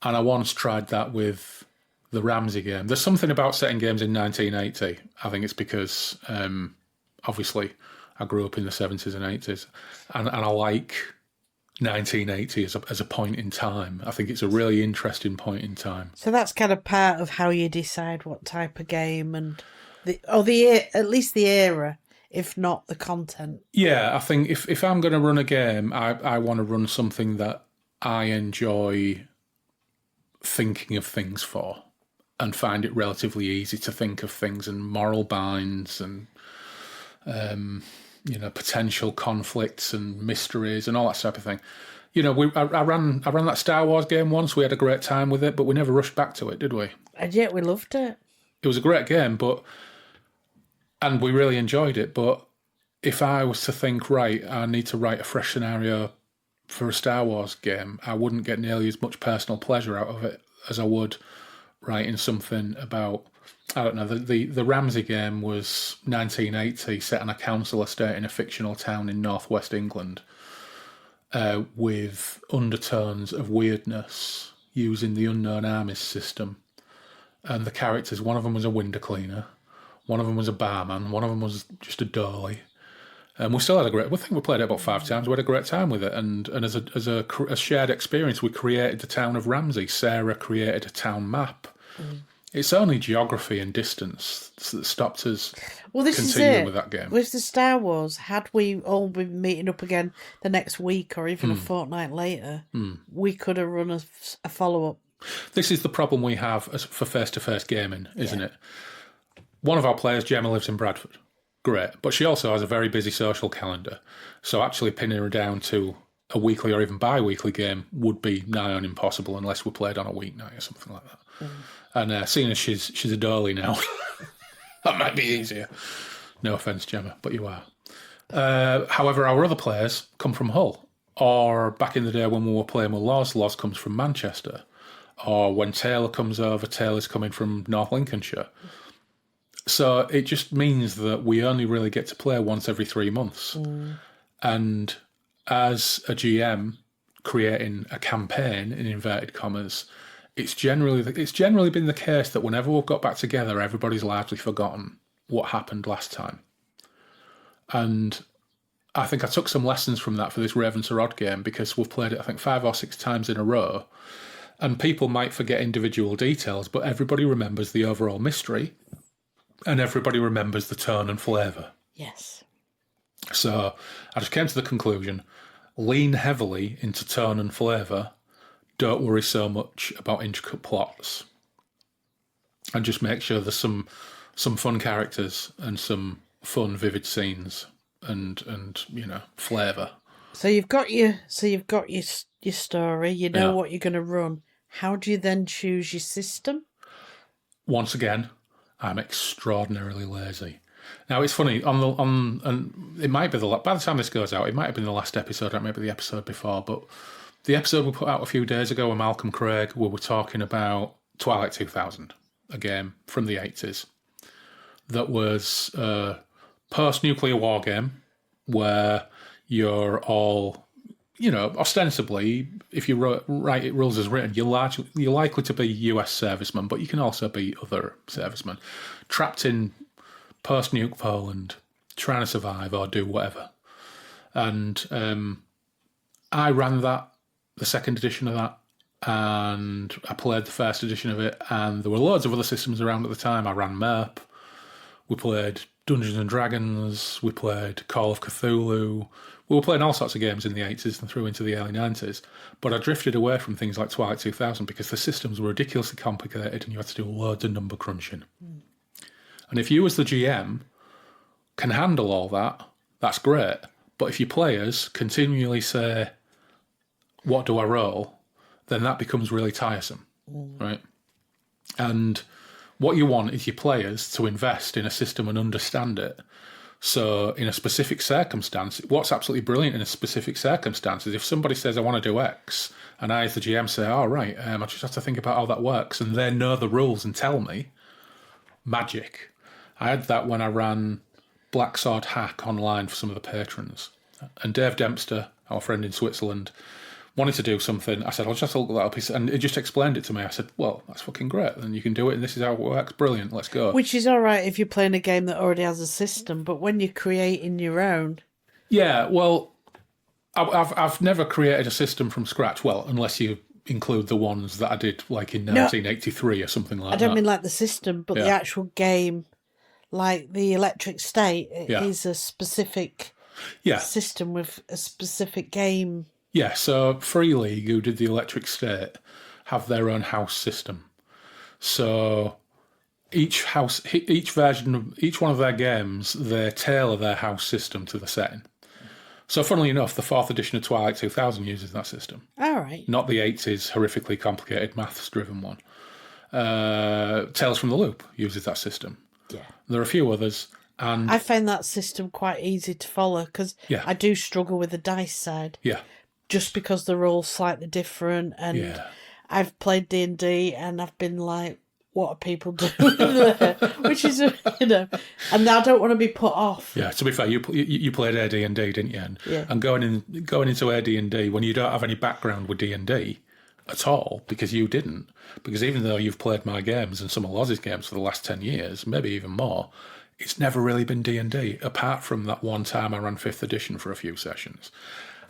And I once tried that with the Ramsey game. There's something about setting games in 1980. I think it's because, obviously, I grew up in the 70s and 80s, and I like 1980 as a point in time. I think it's a really interesting point in time. So that's kind of part of how you decide what type of game and at least the era, if not the content. Yeah, I think if I'm going to run a game, I want to run something that I enjoy thinking of things for, and find it relatively easy to think of things and moral binds and potential conflicts and mysteries and all that type of thing. I ran that Star Wars game once. We had a great time with it, but we never rushed back to it, did we? And yet we loved it. It was a great game, and we really enjoyed it. But if I was to think, right, I need to write a fresh scenario for a Star Wars game, I wouldn't get nearly as much personal pleasure out of it as I would writing something about, I don't know, the Ramsey game was 1980, set on a council estate in a fictional town in northwest England, with undertones of weirdness using the Unknown Armies system. and the characters, one of them was a window cleaner, one of them was a barman, one of them was just a dolly. And we still had I think we played it about 5 times. We had a great time with it. And as a shared experience, we created the town of Ramsey. Sarah created a town map. It's only geography and distance that stopped us continuing with that game. With the Star Wars, had we all been meeting up again the next week or even a fortnight later, we could have run a follow-up. This is the problem we have for face-to-face gaming, isn't it? One of our players, Gemma, lives in Bradford. Great. But she also has a very busy social calendar. So actually pinning her down to a weekly or even bi-weekly game would be nigh on impossible unless we played on a weeknight or something like that. And seeing as she's a dolly now, that might be easier. No offence, Gemma, but you are. However, our other players come from Hull. Or back in the day when we were playing with Loz comes from Manchester. Or when Taylor comes over, Taylor's coming from North Lincolnshire. So it just means that we only really get to play once every 3 months. And as a GM creating a campaign, in inverted commas, it's generally been the case that whenever we've got back together, everybody's largely forgotten what happened last time. And I think I took some lessons from that for this Raven to Rod game, because we've played it, I think, 5 or 6 times in a row. And people might forget individual details, but everybody remembers the overall mystery. And everybody remembers the tone and flavour. Yes. So I just came to the conclusion, lean heavily into tone and flavour, don't worry so much about intricate plots. And just make sure there's some fun characters and some fun, vivid scenes and flavour. So you've got your story, you know what you're going to run. How do you then choose your system? Once again, I'm extraordinarily lazy. Now it's funny and it might be by the time this goes out, it might have been the last episode, or maybe the episode before. But the episode we put out a few days ago with Malcolm Craig, where we're talking about Twilight 2000, a game from the 80s that was a post-nuclear war game where you're all, ostensibly, if you write it rules as written, you're likely to be US servicemen, but you can also be other servicemen, trapped in post-nuke Poland, trying to survive or do whatever. And I ran the second edition of that, and I played the first edition of it, and there were loads of other systems around at the time. I ran MERP, we played Dungeons and Dragons, we played Call of Cthulhu. We were playing all sorts of games in the 80s and through into the early 90s, but I drifted away from things like Twilight 2000 because the systems were ridiculously complicated and you had to do loads of number crunching. And if you as the GM can handle all that, that's great. But if your players continually say, what do I roll? Then that becomes really tiresome, right? And what you want is your players to invest in a system and understand it. So in a specific circumstance, what's absolutely brilliant in a specific circumstance is if somebody says, I want to do X, and I as the GM say, oh, right, I just have to think about how that works, and they know the rules and tell me, magic. I had that when I ran Black Sword Hack online for some of the patrons. And Dave Dempster, our friend in Switzerland, wanted to do something. I said, I'll just look that up. And he just explained it to me. I said, well, that's fucking great. Then you can do it, and this is how it works. Brilliant. Let's go. Which is all right if you're playing a game that already has a system, but when you're creating your own... Yeah, well, I've never created a system from scratch. Well, unless you include the ones that I did like in 1983 or something like that. I don't mean like the system, but the actual game, like the Electric State, is a specific system with a specific game. Yeah, so Free League, who did the Electric State, have their own house system. So each version of each one of their games, they tailor their house system to the setting. So funnily enough, the 4th edition of Twilight 2000 uses that system. All right. Not the 80s horrifically complicated maths-driven one. Tales from the Loop uses that system. Yeah. There are a few others. And I find that system quite easy to follow because I do struggle with the dice side. Yeah. Just because they're all slightly different, and I've played D&D and I've been like, what are people doing there? Which is, and I don't want to be put off. Yeah, to be fair, you played AD&D, didn't you? And going into AD&D, when you don't have any background with D&D, at all, because you didn't. Because even though you've played my games and some of Loz's games for the last 10 years, maybe even more, it's never really been D&D, apart from that one time I ran 5th edition for a few sessions.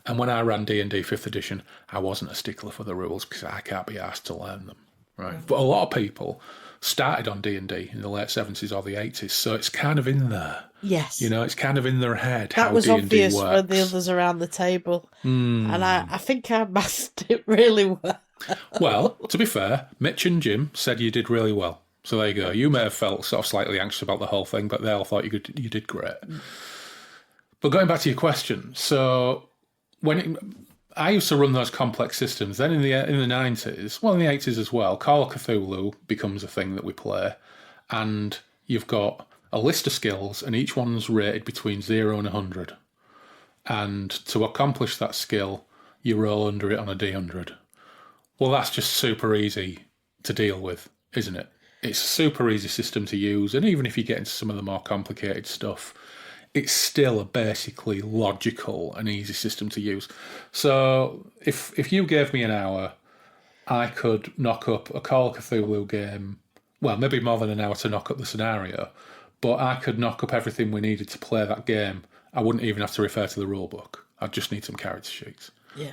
And when I ran D&D 5th edition, I wasn't a stickler for the rules because I can't be asked to learn them. Right? But a lot of people started on D&D in the late 70s or the 80s, so it's kind of in there. Yes. You know, it's kind of in their head That how was D&D obvious works. for the others around the table. And I think I mastered it really well. Well, to be fair, Mitch and Jim said you did really well. So there you go. You may have felt sort of slightly anxious about the whole thing, but they all thought you did great. But going back to your question, so I used to run those complex systems. Then in the 90s, well, in the 80s as well, Call of Cthulhu becomes a thing that we play, and you've got a list of skills, and each one's rated between 0 and 100. And to accomplish that skill, you roll under it on a D100. Well, that's just super easy to deal with, isn't it? It's a super easy system to use, and even if you get into some of the more complicated stuff, it's still a basically logical and easy system to use. So if you gave me an hour, I could knock up a Call of Cthulhu game, well, maybe more than an hour to knock up the scenario, but I could knock up everything we needed to play that game. I wouldn't even have to refer to the rule book. I'd just need some character sheets. Yeah.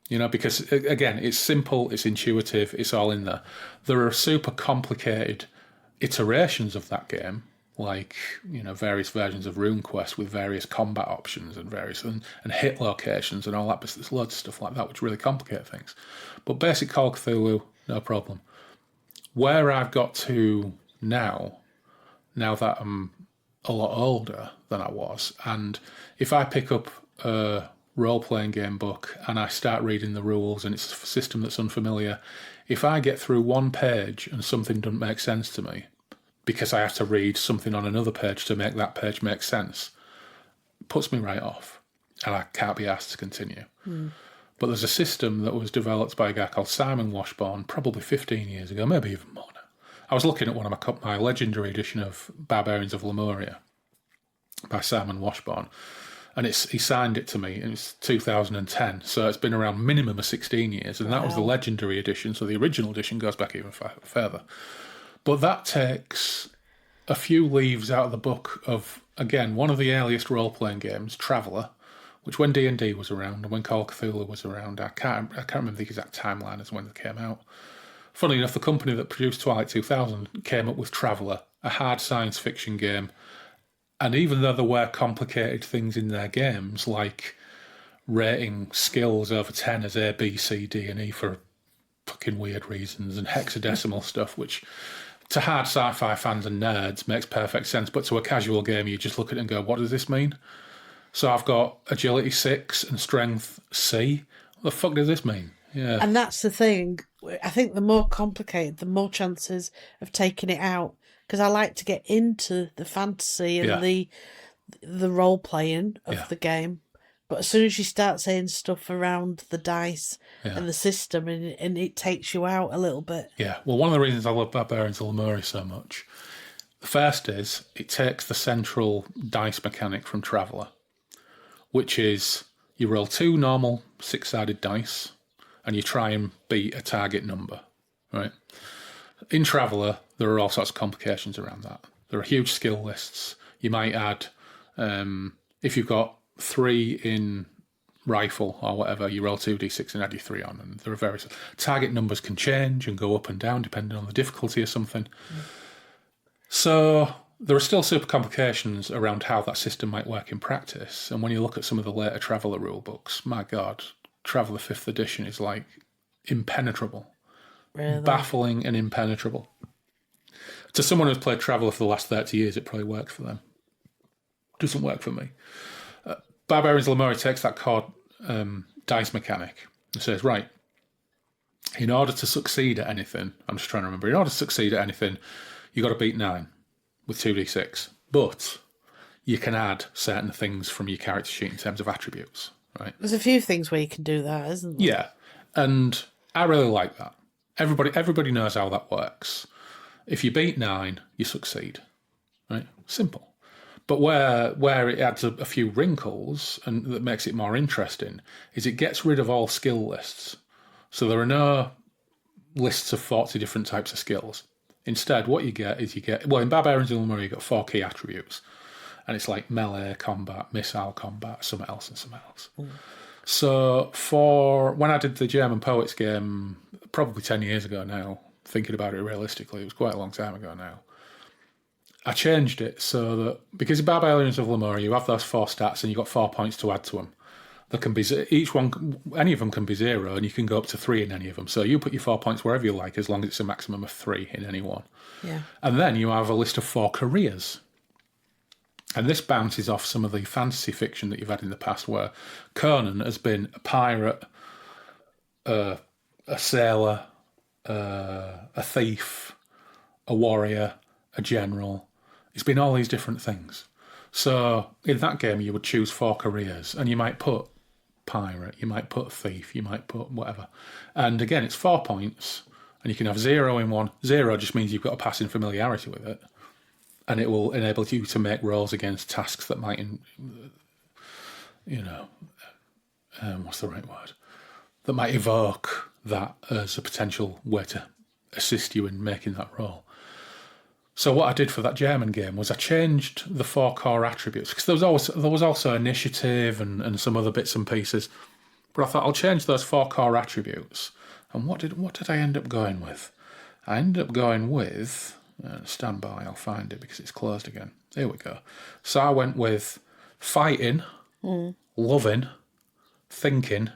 You know, because, again, it's simple, it's intuitive, it's all in there. There are super complicated iterations of that game, like, you know, various versions of RuneQuest with various combat options and and hit locations and all that, but there's loads of stuff like that which really complicate things. But basic Call of Cthulhu, no problem. Where I've got to now that I'm a lot older than I was, and if I pick up a role-playing game book and I start reading the rules and it's a system that's unfamiliar, if I get through one page and something doesn't make sense to me, because I have to read something on another page to make that page make sense, it puts me right off, and I can't be asked to continue. But there's a system that was developed by a guy called Simon Washburn probably 15 years ago, maybe even more now. I was looking at one of my legendary edition of Barbarians of Lemuria by Simon Washburn, and he signed it to me, and it's 2010, so it's been around minimum of 16 years, and that was the legendary edition, so the original edition goes back even further. But that takes a few leaves out of the book of, again, one of the earliest role-playing games, Traveller, which when D&D was around and when Call of Cthulhu was around, I can't remember the exact timeline as when they came out. Funnily enough, the company that produced Twilight 2000 came up with Traveller, a hard science fiction game. And even though there were complicated things in their games, like rating skills over 10 as A, B, C, D, and E for fucking weird reasons, and hexadecimal stuff, which to hard sci-fi fans and nerds makes perfect sense, but to a casual gamer, you just look at it and go, what does this mean? So I've got agility 6 and strength C. What the fuck does this mean? Yeah. And that's the thing. I think the more complicated, the more chances of taking it out. Because I like to get into the fantasy and the role playing of the game, but as soon as you start saying stuff around the dice and the system, and it takes you out a little bit. Yeah, well, one of the reasons I love Barbarians of Lemuria so much, the first is it takes the central dice mechanic from Traveller, which is you roll 2 normal 6-sided dice and you try and beat a target number, right? In Traveller, there are all sorts of complications around that. There are huge skill lists. You might add, if you've got 3 in rifle or whatever, you roll 2d6 and add your 3 on. And there are various target numbers can change and go up and down depending on the difficulty of something. So there are still super complications around how that system might work in practice. And when you look at some of the later Traveller rule books, my God, Traveller 5th edition is like impenetrable. Really? Baffling and impenetrable. To someone who's played Traveller for the last 30 years, it probably works for them. Doesn't work for me. Barbarians of Lemuria takes that core dice mechanic and says, right, in order to succeed at anything, I'm just trying to remember, in order to succeed at anything, you've got to beat 9 with 2d6. But you can add certain things from your character sheet in terms of attributes, right? There's a few things where you can do that, isn't there? Yeah, and I really like that. Everybody knows how that works. If you beat 9, you succeed, right? Simple. But where it adds a few wrinkles and that makes it more interesting is it gets rid of all skill lists. So there are no lists of 40 different types of skills. Instead, what you get is in Barbarians of Lemuria, you got 4 key attributes. And it's like melee combat, missile combat, something else and something else. So when I did the German Poets game, probably 10 years ago now, thinking about it realistically, it was quite a long time ago now, I changed it so that, because in Barbarians of Lemuria, you have those 4 stats and you've got 4 points to add to them. There can be any of them can be 0, and you can go up to 3 in any of them. So you put your 4 points wherever you like, as long as it's a maximum of 3 in any one. Yeah. And then you have a list of 4 careers. And this bounces off some of the fantasy fiction that you've had in the past, where Conan has been a pirate, a sailor, a thief, a warrior, a general. It's been all these different things. So in that game, you would choose 4 careers, and you might put pirate, you might put thief, you might put whatever. And again, it's 4 points, and you can have 0 in one. 0 just means you've got a passing familiarity with it. And it will enable you to make rolls against tasks that might, what's the right word? That might evoke that as a potential way to assist you in making that roll. So what I did for that German game was I changed the 4 core attributes, because there was also initiative and some other bits and pieces. But I thought I'll change those 4 core attributes. And what did I end up going with? I ended up going with... stand by, I'll find it because it's closed again. Here we go. So I went with fighting, loving, thinking,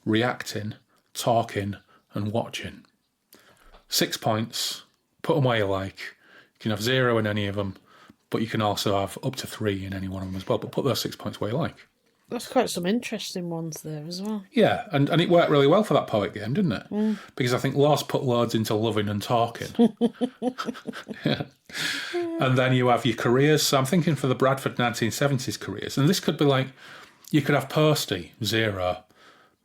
reacting, talking, and watching. 6 points, put them where you like. You can have 0 in any of them, but you can also have up to 3 in any one of them as well. But put those 6 points where you like. That's quite some interesting ones there as well. Yeah, and it worked really well for that poet game, didn't it? Because I think Lars put loads into loving and talking. Yeah. And then you have your careers. So I'm thinking for the Bradford 1970s careers. And this could be like, you could have postie, 0,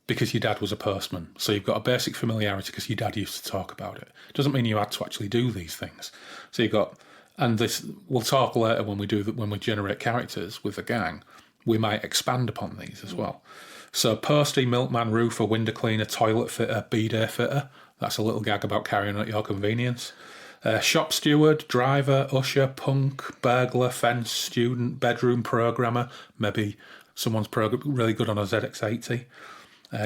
because your dad was a postman. So you've got a basic familiarity because your dad used to talk about it. It doesn't mean you had to actually do these things. So you've got, and this, we'll talk later when we generate characters with the gang. We might expand upon these as well. So postie, milkman, roofer, window cleaner, toilet fitter, bidet fitter. That's a little gag about carrying out your convenience. Shop steward, driver, usher, punk, burglar, fence, student, bedroom programmer. Maybe someone's really good on a ZX80.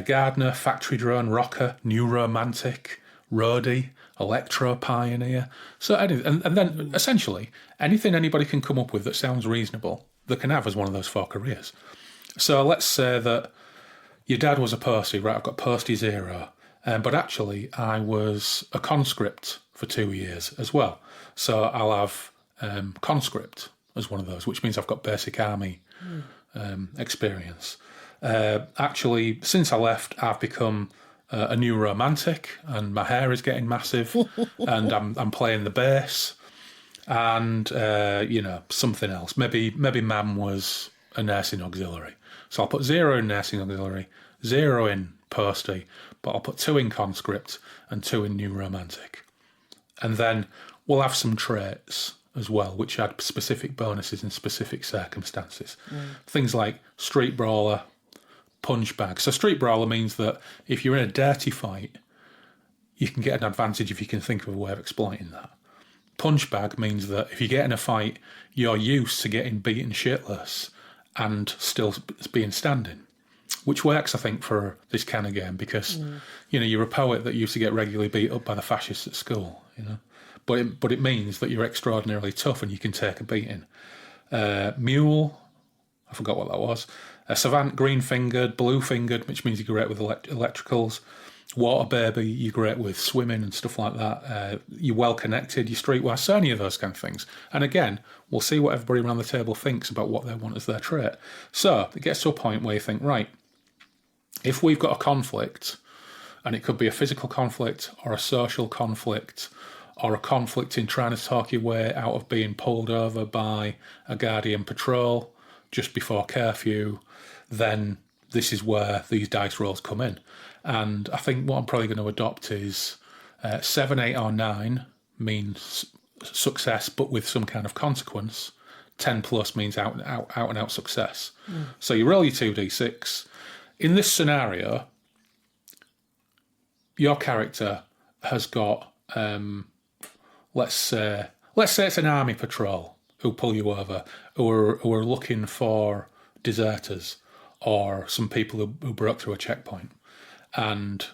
Gardener, factory drone, rocker, new romantic, roadie, electro pioneer. So and then essentially anything anybody can come up with that sounds reasonable that can have as one of those 4 careers. So let's say that your dad was a postie, right? I've got postie 0, but actually I was a conscript for 2 years as well. So I'll have conscript as one of those, which means I've got basic army experience. Actually, since I left, I've become a new romantic, and my hair is getting massive, and I'm playing the bass. And, something else. Maybe Mam was a nursing auxiliary. So I'll put 0 in nursing auxiliary, 0 in postie, but I'll put 2 in conscript and 2 in new romantic. And then we'll have some traits as well, which add specific bonuses in specific circumstances. Things like street brawler, punch bag. So street brawler means that if you're in a dirty fight, you can get an advantage if you can think of a way of exploiting that. Punch bag means that if you get in a fight, you're used to getting beaten shitless and still being standing, which works, I think, for this kind of game because, you're a poet that used to get regularly beat up by the fascists at school, But it means that you're extraordinarily tough and you can take a beating. Mule, I forgot what that was. Savant, green-fingered, blue-fingered, which means you're great with electricals. Water baby, you're great with swimming and stuff like that. You're well connected, you're streetwise, so any of those kind of things. And again, we'll see what everybody around the table thinks about what they want as their trait. So it gets to a point where you think, right, if we've got a conflict, and it could be a physical conflict or a social conflict or a conflict in trying to talk your way out of being pulled over by a Guardian patrol just before curfew, then this is where these dice rolls come in. And I think what I'm probably going to adopt is 7, 8 or 9 means success but with some kind of consequence. 10 plus means out and out success. So you roll your 2d6. In this scenario, your character has got, let's say it's an army patrol who pull you over, who are looking for deserters or some people who broke through a checkpoint, and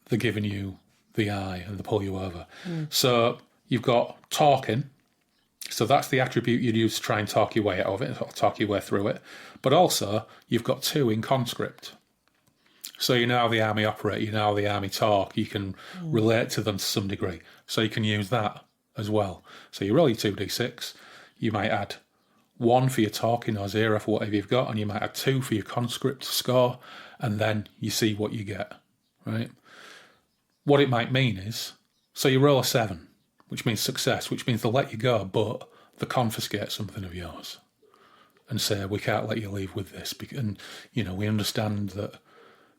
they're giving you the eye and they pull you over. So you've got talking. So that's the attribute you'd use to try and talk your way out of it, or talk your way through it. But also, you've got 2 in conscript. So you know how the army operate, you know how the army talk, you can relate to them to some degree. So you can use that as well. So you roll your 2d6, you might add 1 for your talking or 0 for whatever you've got, and you might add 2 for your conscript score, and then you see what you get, right? What it might mean is, so you roll a 7, which means success, which means they'll let you go, but they confiscate something of yours and say, we can't let you leave with this. And, we understand that,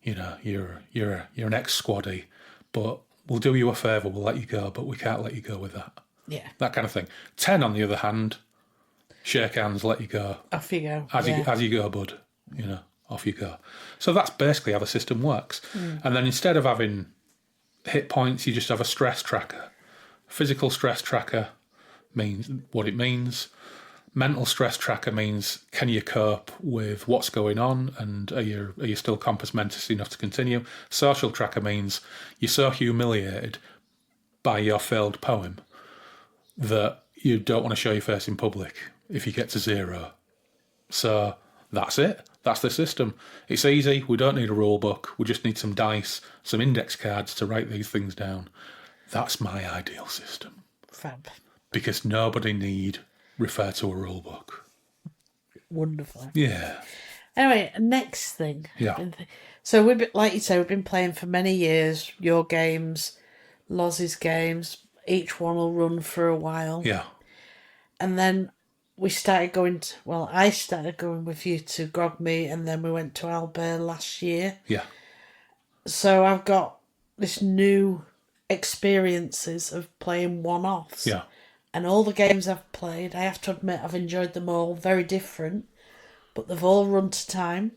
you're an ex-squaddy, but we'll do you a favour, we'll let you go, but we can't let you go with that. Yeah. That kind of thing. 10, on the other hand, shake hands, let you go. Off you go. As you go, bud. Off you go. So that's basically how the system works. And then instead of having hit points, you just have a stress tracker. Physical stress tracker means what it means. Mental stress tracker means, can you cope with what's going on, and are you still compass mentis enough to continue? Social tracker means you're so humiliated by your failed poem that you don't want to show your face in public if you get to 0. So that's it. That's the system. It's easy. We don't need a rule book. We just need some dice, some index cards to write these things down. That's my ideal system. Fab. Because nobody need refer to a rule book. Wonderful. Yeah. Anyway, next thing. Yeah. So like you say, we've been playing for many years. Your games, Loz's games. Each one will run for a while. Yeah. And then we started going to, I started going with you to Grogme, and then we went to Albert last year. Yeah. So I've got this new experiences of playing one-offs. Yeah. And all the games I've played, I have to admit, I've enjoyed them all. Very different, but they've all run to time.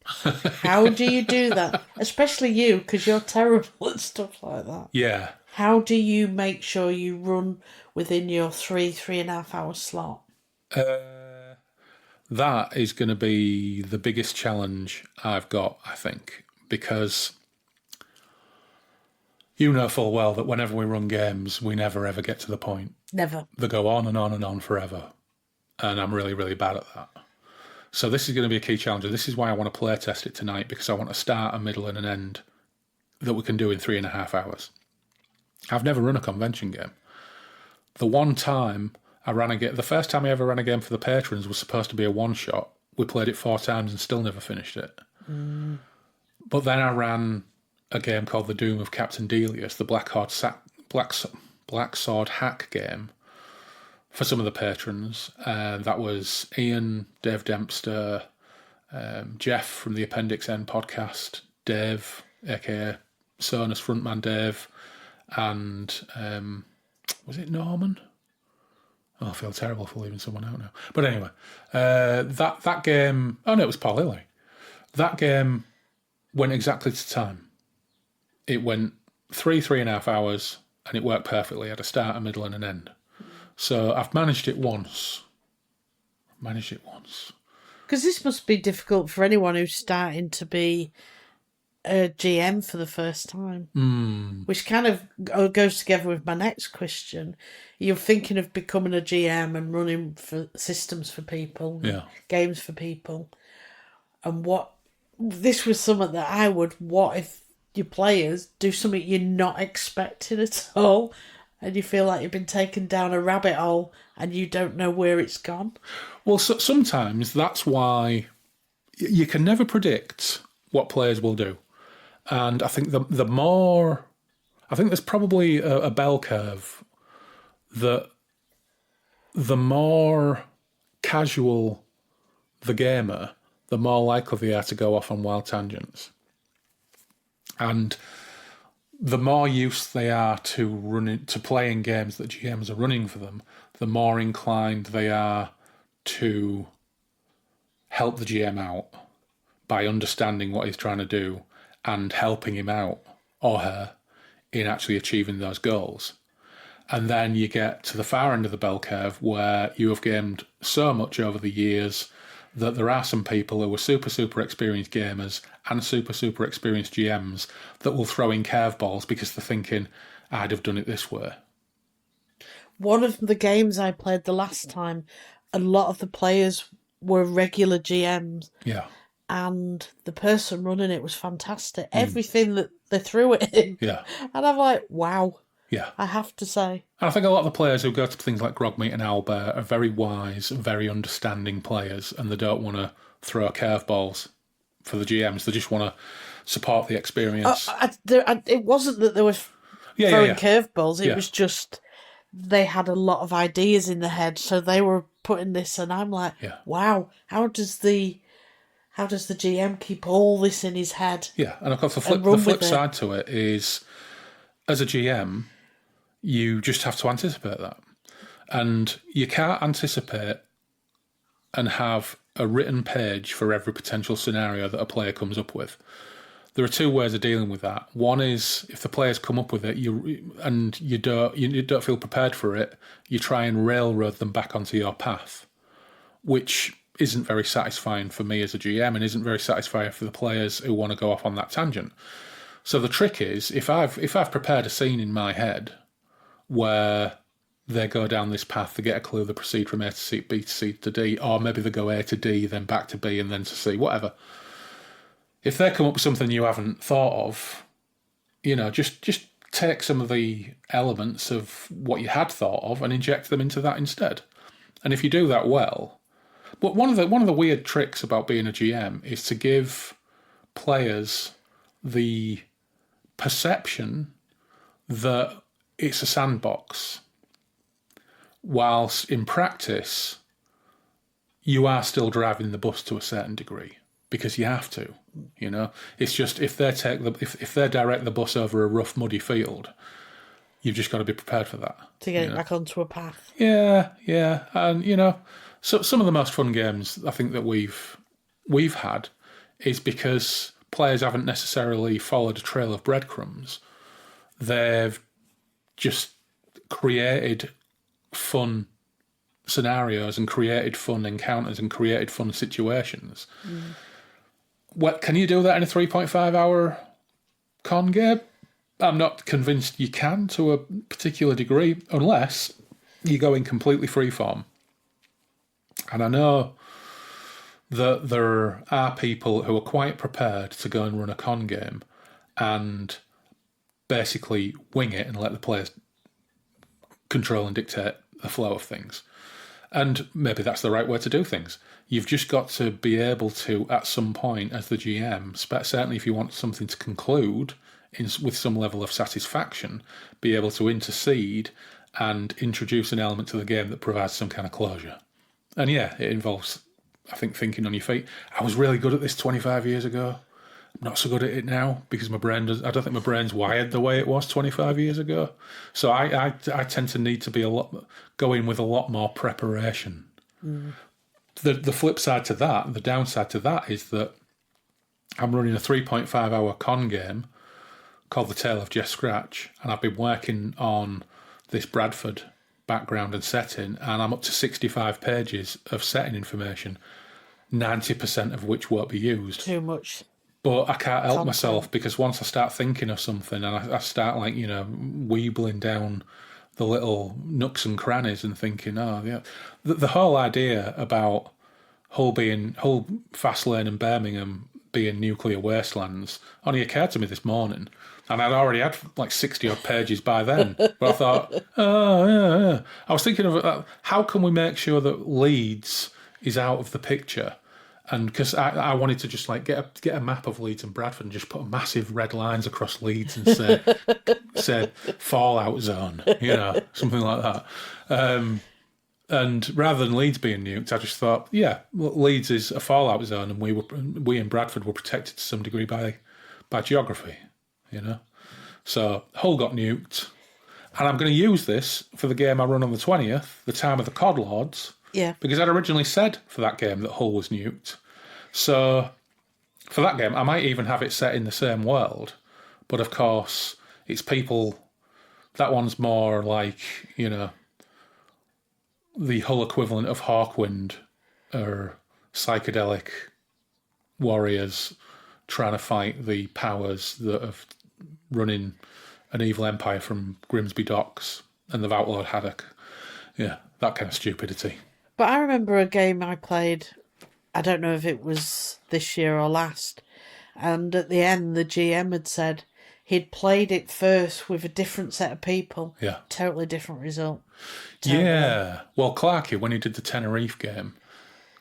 How do you do that? Especially you, because you're terrible at stuff like that. Yeah. How do you make sure you run within your 3.5 hour slot? That is going to be the biggest challenge I've got, I think, because you know full well that whenever we run games, we never ever get to the point. Never. They go on and on and on forever. And I'm really, really bad at that. So this is going to be a key challenge. This is why I want to play test it tonight, because I want a start, a middle, and an end that we can do in 3.5 hours. I've never run a convention game. The one time I ran a game, the first time I ever ran a game for the patrons was supposed to be a one-shot. We played it 4 times and still never finished it. But then I ran a game called The Doom of Captain Delius, the Black Sword hack game, for some of the patrons. That was Ian, Dave Dempster, Jeff from the Appendix N podcast, Dave, aka Sonus frontman Dave, and was it Norman? Oh, I feel terrible for leaving someone out now. But anyway, that game... Oh, no, it was Paul Lilly. That game went exactly to time. It went 3.5 hours, and it worked perfectly. It had a start, a middle, and an end. So I've managed it once. Because this must be difficult for anyone who's starting to be a GM for the first time. Which kind of goes together with my next question. You're thinking of becoming a GM and running for systems for people, games for people. And this was something that what if your players do something you're not expecting at all, and you feel like you've been taken down a rabbit hole and you don't know where it's gone? Well, sometimes that's why you can never predict what players will do. And I think the more... I think there's probably a bell curve that the more casual the gamer, the more likely they are to go off on wild tangents. And the more used they are to playing games that GMs are running for them, the more inclined they are to help the GM out by understanding what he's trying to do and helping him out, or her, in actually achieving those goals. And then you get to the far end of the bell curve where you have gamed so much over the years that there are some people who are super, super experienced gamers and super, super experienced GMs that will throw in curveballs because they're thinking, I'd have done it this way. One of the games I played the last time, a lot of the players were regular GMs. Yeah. And the person running it was fantastic. Everything that they threw at him. Yeah. And I'm like, wow. Yeah. I have to say. And I think a lot of the players who go to things like Grogmeat and Owlbear are very wise, very understanding players, and they don't want to throw curveballs for the GMs. They just want to support the experience. It wasn't that they were throwing curveballs. It was just they had a lot of ideas in their head, so they were putting this, and I'm like, wow, how does the GM keep all this in his head? Yeah, and of course the flip side to it is, as a GM, you just have to anticipate that. And you can't anticipate and have a written page for every potential scenario that a player comes up with. There are two ways of dealing with that. One is if the players come up with it, you don't feel prepared for it, you try and railroad them back onto your path, which isn't very satisfying for me as a GM and isn't very satisfying for the players who want to go off on that tangent. So the trick is, if I've prepared a scene in my head where they go down this path, they get a clue, they proceed from A to C, B to C to D, or maybe they go A to D, then back to B, and then to C, whatever. If they come up with something you haven't thought of, just take some of the elements of what you had thought of and inject them into that instead. And if you do that well, but one of the weird tricks about being a GM is to give players the perception that it's a sandbox, whilst in practice you are still driving the bus to a certain degree because you have to. It's just if they direct the bus over a rough, muddy field, you've just got to be prepared for that to get it back onto a path. Yeah, and so some of the most fun games I think that we've had is because players haven't necessarily followed a trail of breadcrumbs. They've just created fun scenarios and created fun encounters and created fun situations. What can you do that in a 3.5 hour con game? I'm not convinced you can to a particular degree unless you go in completely freeform. And I know that there are people who are quite prepared to go and run a con game and basically wing it and let the players control and dictate the flow of things. And maybe that's the right way to do things. You've just got to be able to, at some point as the GM, certainly if you want something to conclude with some level of satisfaction, be able to intercede and introduce an element to the game that provides some kind of closure. And yeah, it involves, I think, thinking on your feet. I was really good at this 25 years ago. I'm not so good at it now because I don't think my brain's wired the way it was 25 years ago. So I tend to need to be go in with a lot more preparation. The flip side to that, the downside to that, is that I'm running a 3.5 hour con game called The Tale of Jess Scratch, and I've been working on this Bradford background and setting, and I'm up to 65 pages of setting information, 90% of which won't be used. Too much. But I can't help myself because once I start thinking of something and I start weebling down the little nooks and crannies and thinking, the whole idea about Hull, Fastlane and Birmingham being nuclear wastelands only occurred to me this morning. And I'd already had 60 odd pages by then. But I thought, I was thinking of how can we make sure that Leeds is out of the picture? And because I wanted to just get a map of Leeds and Bradford and just put massive red lines across Leeds and say Fallout Zone, something like that. And rather than Leeds being nuked, I just thought, Leeds is a Fallout Zone, and we in Bradford were protected to some degree by geography, So Hull got nuked, and I'm going to use this for the game I run on the 20th, the Time of the Cod Lords. Yeah. Because I'd originally said for that game that Hull was nuked. So for that game, I might even have it set in the same world. But of course, It's people. That one's more like, you know, the Hull equivalent of Hawkwind, or psychedelic warriors trying to fight the powers that have running an evil empire from Grimsby Docks, and they've outlawed Haddock. Yeah, that kind of stupidity. But I remember a game I played, I don't know if it was this year or last, and at the end the GM had said he'd played it first with a different set of people. Yeah. Totally different result. Yeah. Well, Clarkey, when he did the Tenerife game,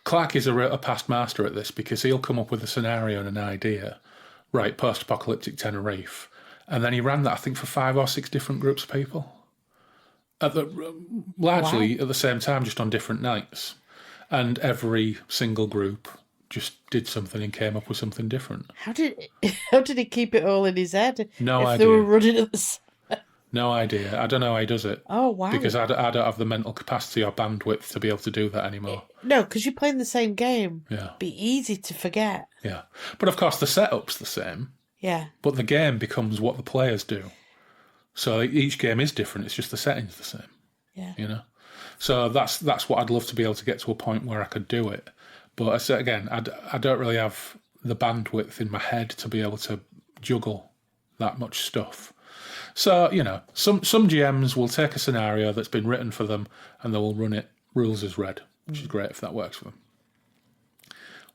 Clarkey's a past master at this, because he'll come up with a scenario and an idea, right, post-apocalyptic Tenerife, and then he ran that, I think, for 5 or 6 different groups of people. Largely at the same time, just on different nights. And every single group just did something and came up with something different. How did he keep it all in his head? No if idea. They were running at the same. No idea. I don't know how he does it. Oh, wow. Because I don't have the mental capacity or bandwidth to be able to do that anymore. No, because you're playing the same game. Yeah. Be easy to forget. Yeah. But of course, the setup's the same. Yeah. But the game becomes what the players do. So each game is different. It's just the setting's the same. Yeah. You know? So that's what I'd love to be able to get to a point where I could do it. But again, I don't really have the bandwidth in my head to be able to juggle that much stuff. So, you know, some GMs will take a scenario that's been written for them and they will run it rules as read, which is great if that works for them.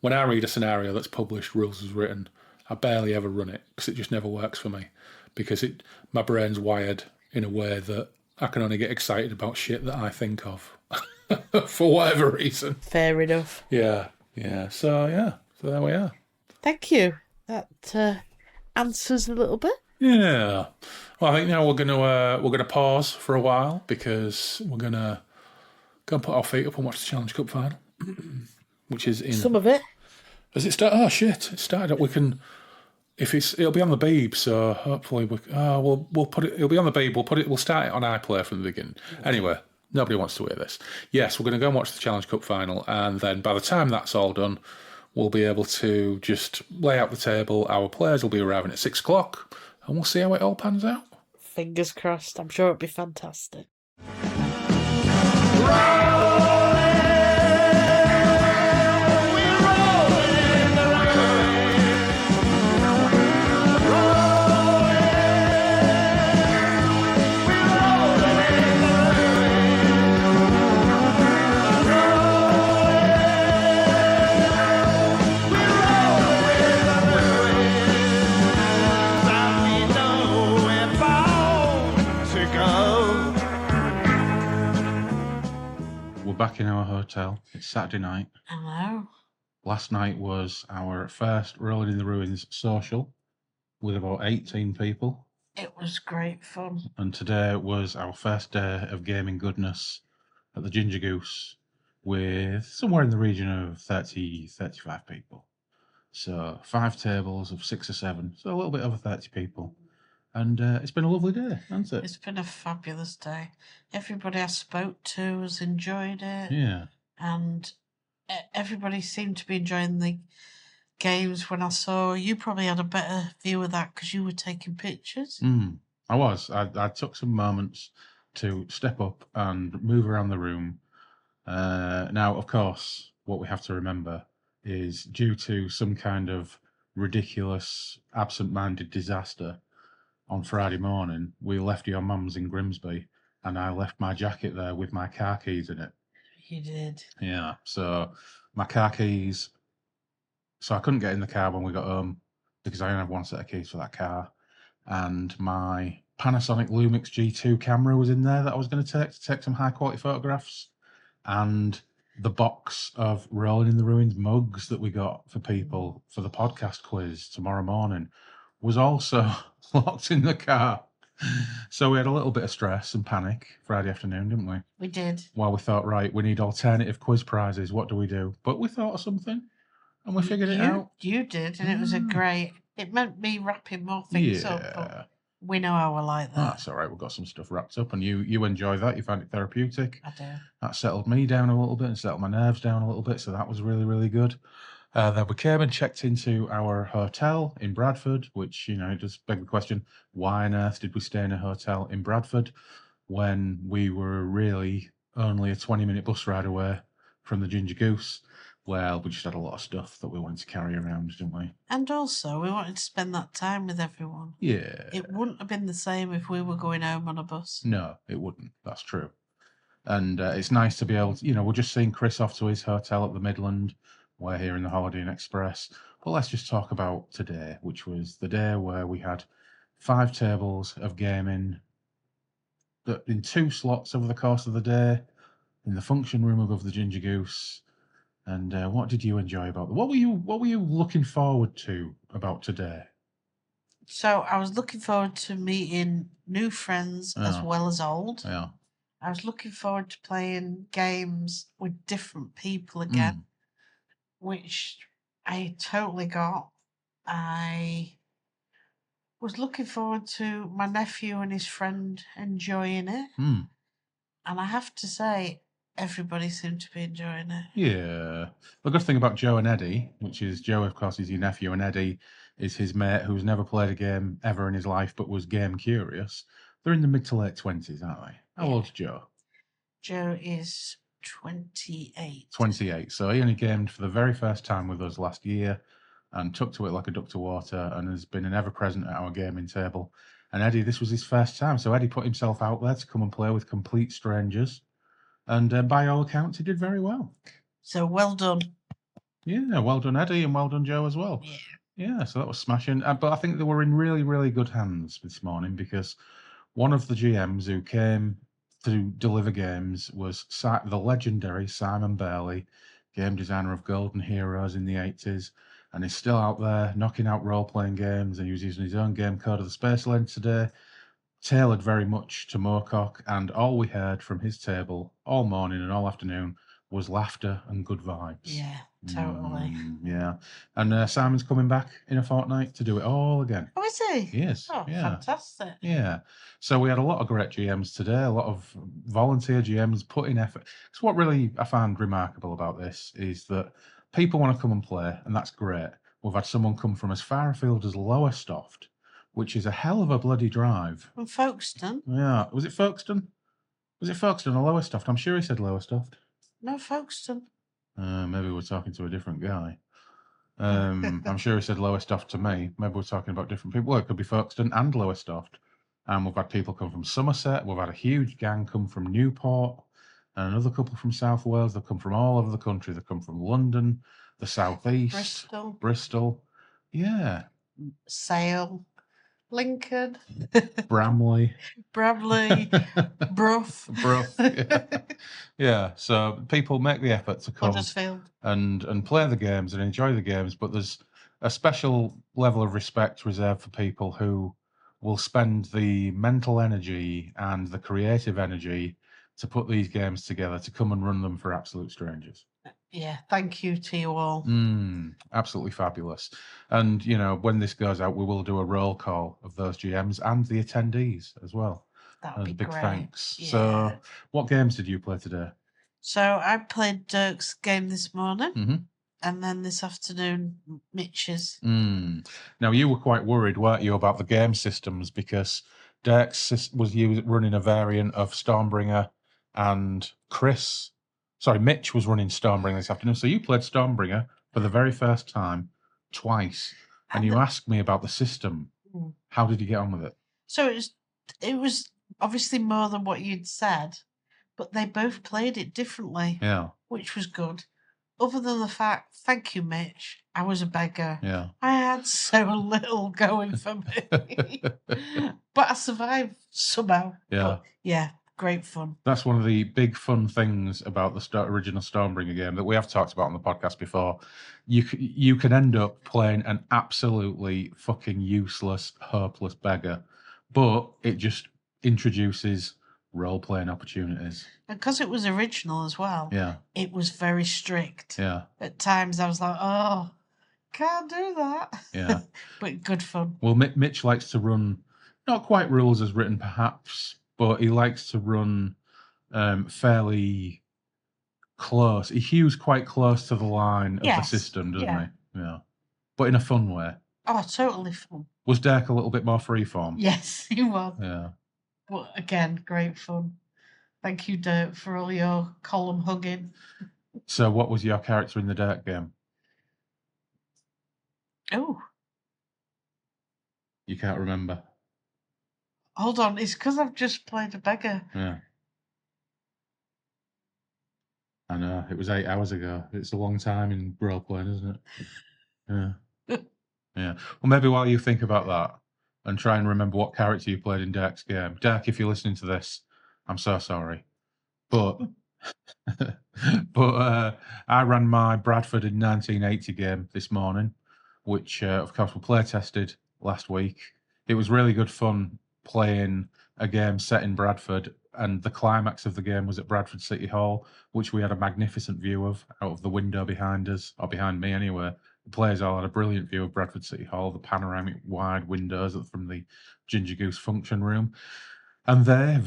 When I read a scenario that's published rules as written, I barely ever run it because it just never works for me, because my brain's wired in a way that I can only get excited about shit that I think of for whatever reason. Fair enough. Yeah. So there we are. Thank you. That answers a little bit. Yeah. Well, I think now we're gonna pause for a while, because we're gonna go and put our feet up and watch the Challenge Cup final, which is in Some of it. Has it started? Oh shit! It started. We can. It'll be on the Beeb, so hopefully we'll put it. It'll be on the Beeb. We'll start it on iPlayer from the beginning. Anyway, nobody wants to hear this. Yes, we're going to go and watch the Challenge Cup final, and then by the time that's all done, we'll be able to just lay out the table. Our players will be arriving at 6 o'clock, and we'll see how it all pans out. Fingers crossed. I'm sure it'll be fantastic. Back in our hotel. It's Saturday night. Hello. Last night was our first Rolling in the Ruins social with about 18 people. It was great fun. And today was our first day of gaming goodness at the Ginger Goose with somewhere in the region of 35 people. So 5 tables of 6 or 7, so a little bit over 30 people. And it's been a lovely day, hasn't it? It's been a fabulous day. Everybody I spoke to has enjoyed it. Yeah. And everybody seemed to be enjoying the games. When I saw you, probably had a better view of that because you were taking pictures. I was. I took some moments to step up and move around the room. Now, of course, what we have to remember is, due to some kind of ridiculous, absent-minded disaster on Friday morning, we left your mum's in Grimsby, and I left my jacket there with my car keys in it. You did. Yeah, so my car keys. So I couldn't get in the car when we got home because I only have one set of keys for that car. And my Panasonic Lumix G2 camera was in there that I was going to take some high-quality photographs. And the box of Rolling in the Ruins mugs that we got for people for the podcast quiz tomorrow morning was also locked in the car. So we had a little bit of stress and panic Friday afternoon, didn't we? We did. While we thought, right, we need alternative quiz prizes. What do we do? But we thought of something, and we figured it out. You did, and it was a great... It meant me wrapping more things up, but we know how I like that. That's all right. We've got some stuff wrapped up, and you enjoy that. You find it therapeutic. I do. That settled me down a little bit and settled my nerves down a little bit, so that was really, really good. Then we came and checked into our hotel in Bradford, which, it does beg the question, why on earth did we stay in a hotel in Bradford when we were really only a 20-minute bus ride away from the Ginger Goose? Well, we just had a lot of stuff that we wanted to carry around, didn't we? And also, we wanted to spend that time with everyone. Yeah. It wouldn't have been the same if we were going home on a bus. No, it wouldn't. That's true. And it's nice to be able to, we're just seeing Chris off to his hotel at the Midland. We're here in the Holiday Inn Express. But let's just talk about today, which was the day where we had 5 tables of gaming in 2 slots over the course of the day in the function room above the Ginger Goose. And what did you enjoy about What were you looking forward to about today? So I was looking forward to meeting new friends as Yeah. well as old. Yeah. I was looking forward to playing games with different people again, which I totally got. I was looking forward to my nephew and his friend enjoying it. Mm. And I have to say, everybody seemed to be enjoying it. Yeah. The good thing about Joe and Eddie, which is Joe, of course, is your nephew, and Eddie is his mate who's never played a game ever in his life but was game curious. They're in the mid to late 20s, aren't they? How Yeah. old's Joe? Joe is 28. 28. So he only gamed for the very first time with us last year and took to it like a duck to water and has been an ever-present at our gaming table. And Eddie, this was his first time. So Eddie put himself out there to come and play with complete strangers. And by all accounts, he did very well. So well done. Yeah, well done, Eddie, and well done, Joe, as well. Yeah. Yeah, so that was smashing. But I think they were in really, really good hands this morning because one of the GMs who came to deliver games was the legendary Simon Bailey, game designer of Golden Heroes in the 80s, and he's still out there knocking out role-playing games, and he was using his own game code of the Space Lane today, tailored very much to Moorcock, and all we heard from his table all morning and all afternoon was laughter and good vibes. Yeah, totally. Yeah. And Simon's coming back in a fortnight to do it all again. Oh, is he? He is. Oh, yeah. fantastic. Yeah. So we had a lot of great GMs today, a lot of volunteer GMs put in effort. So what really I found remarkable about this is that people want to come and play, and that's great. We've had someone come from as far afield as Lowestoft, which is a hell of a bloody drive. From Folkestone? Yeah. Was it Folkestone? Was it Folkestone or Lowestoft? I'm sure he said Lowestoft. No, Folkestone. Maybe we're talking to a different guy. I'm sure he said Lowestoft to me. Maybe we're talking about different people. Well, it could be Folkestone and Lowestoft. And we've had people come from Somerset. We've had a huge gang come from Newport. And another couple from South Wales. They've come from all over the country. They've come from London, the South East, Bristol. Yeah. Sale. Lincoln. Bramley. Brough. Yeah. So people make the effort to come Huddersfield. and play the games and enjoy the games, but there's a special level of respect reserved for people who will spend the mental energy and the creative energy to put these games together, to come and run them for absolute strangers. Yeah, thank you to you all. Absolutely fabulous. And, when this goes out, we will do a roll call of those GMs and the attendees as well. That would be big great. Thanks. Yeah. So, what games did you play today? So, I played Dirk's game this morning. Mm-hmm. And then this afternoon, Mitch's. Now, you were quite worried, weren't you, about the game systems, because Dirk's was running a variant of Stormbringer and Mitch was running Stormbringer this afternoon. So you played Stormbringer for the very first time twice, and you asked me about the system. How did you get on with it? So it was obviously more than what you'd said, but they both played it differently. Yeah. Which was good. Other than the fact, thank you, Mitch, I was a beggar. Yeah. I had so little going for me. But I survived somehow. Yeah. But yeah, great fun. That's one of the big fun things about the original Stormbringer game that we have talked about on the podcast before. You can end up playing an absolutely fucking useless, hopeless beggar, but it just introduces role-playing opportunities. And because it was original as well, it was very strict. Yeah. At times I was like, oh, can't do that. Yeah. But good fun. Well, Mitch likes to run, not quite rules as written perhaps, but he likes to run fairly close. He hews quite close to the line of the Yes, system, doesn't yeah. he? Yeah. But in a fun way. Oh, totally fun. Was Dirk a little bit more freeform? Yes, he was. Yeah. But again, great fun. Thank you, Dirk, for all your column hugging. So what was your character in the Dirk game? Oh, You can't remember. hold on. It's because I've just played a beggar. Yeah. I know. It was 8 hours ago. It's a long time in role playing, isn't it? Yeah. Yeah. Well, maybe while you think about that and try and remember what character you played in Dirk's game. Dirk, if you're listening to this, I'm so sorry. But I ran my Bradford in 1980 game this morning, which of course we play tested last week. It was really good fun playing a game set in Bradford, and the climax of the game was at Bradford City Hall, which we had a magnificent view of out of the window behind us, or behind me anyway. The players all had a brilliant view of Bradford City Hall, the panoramic wide windows from the Ginger Goose function room. And they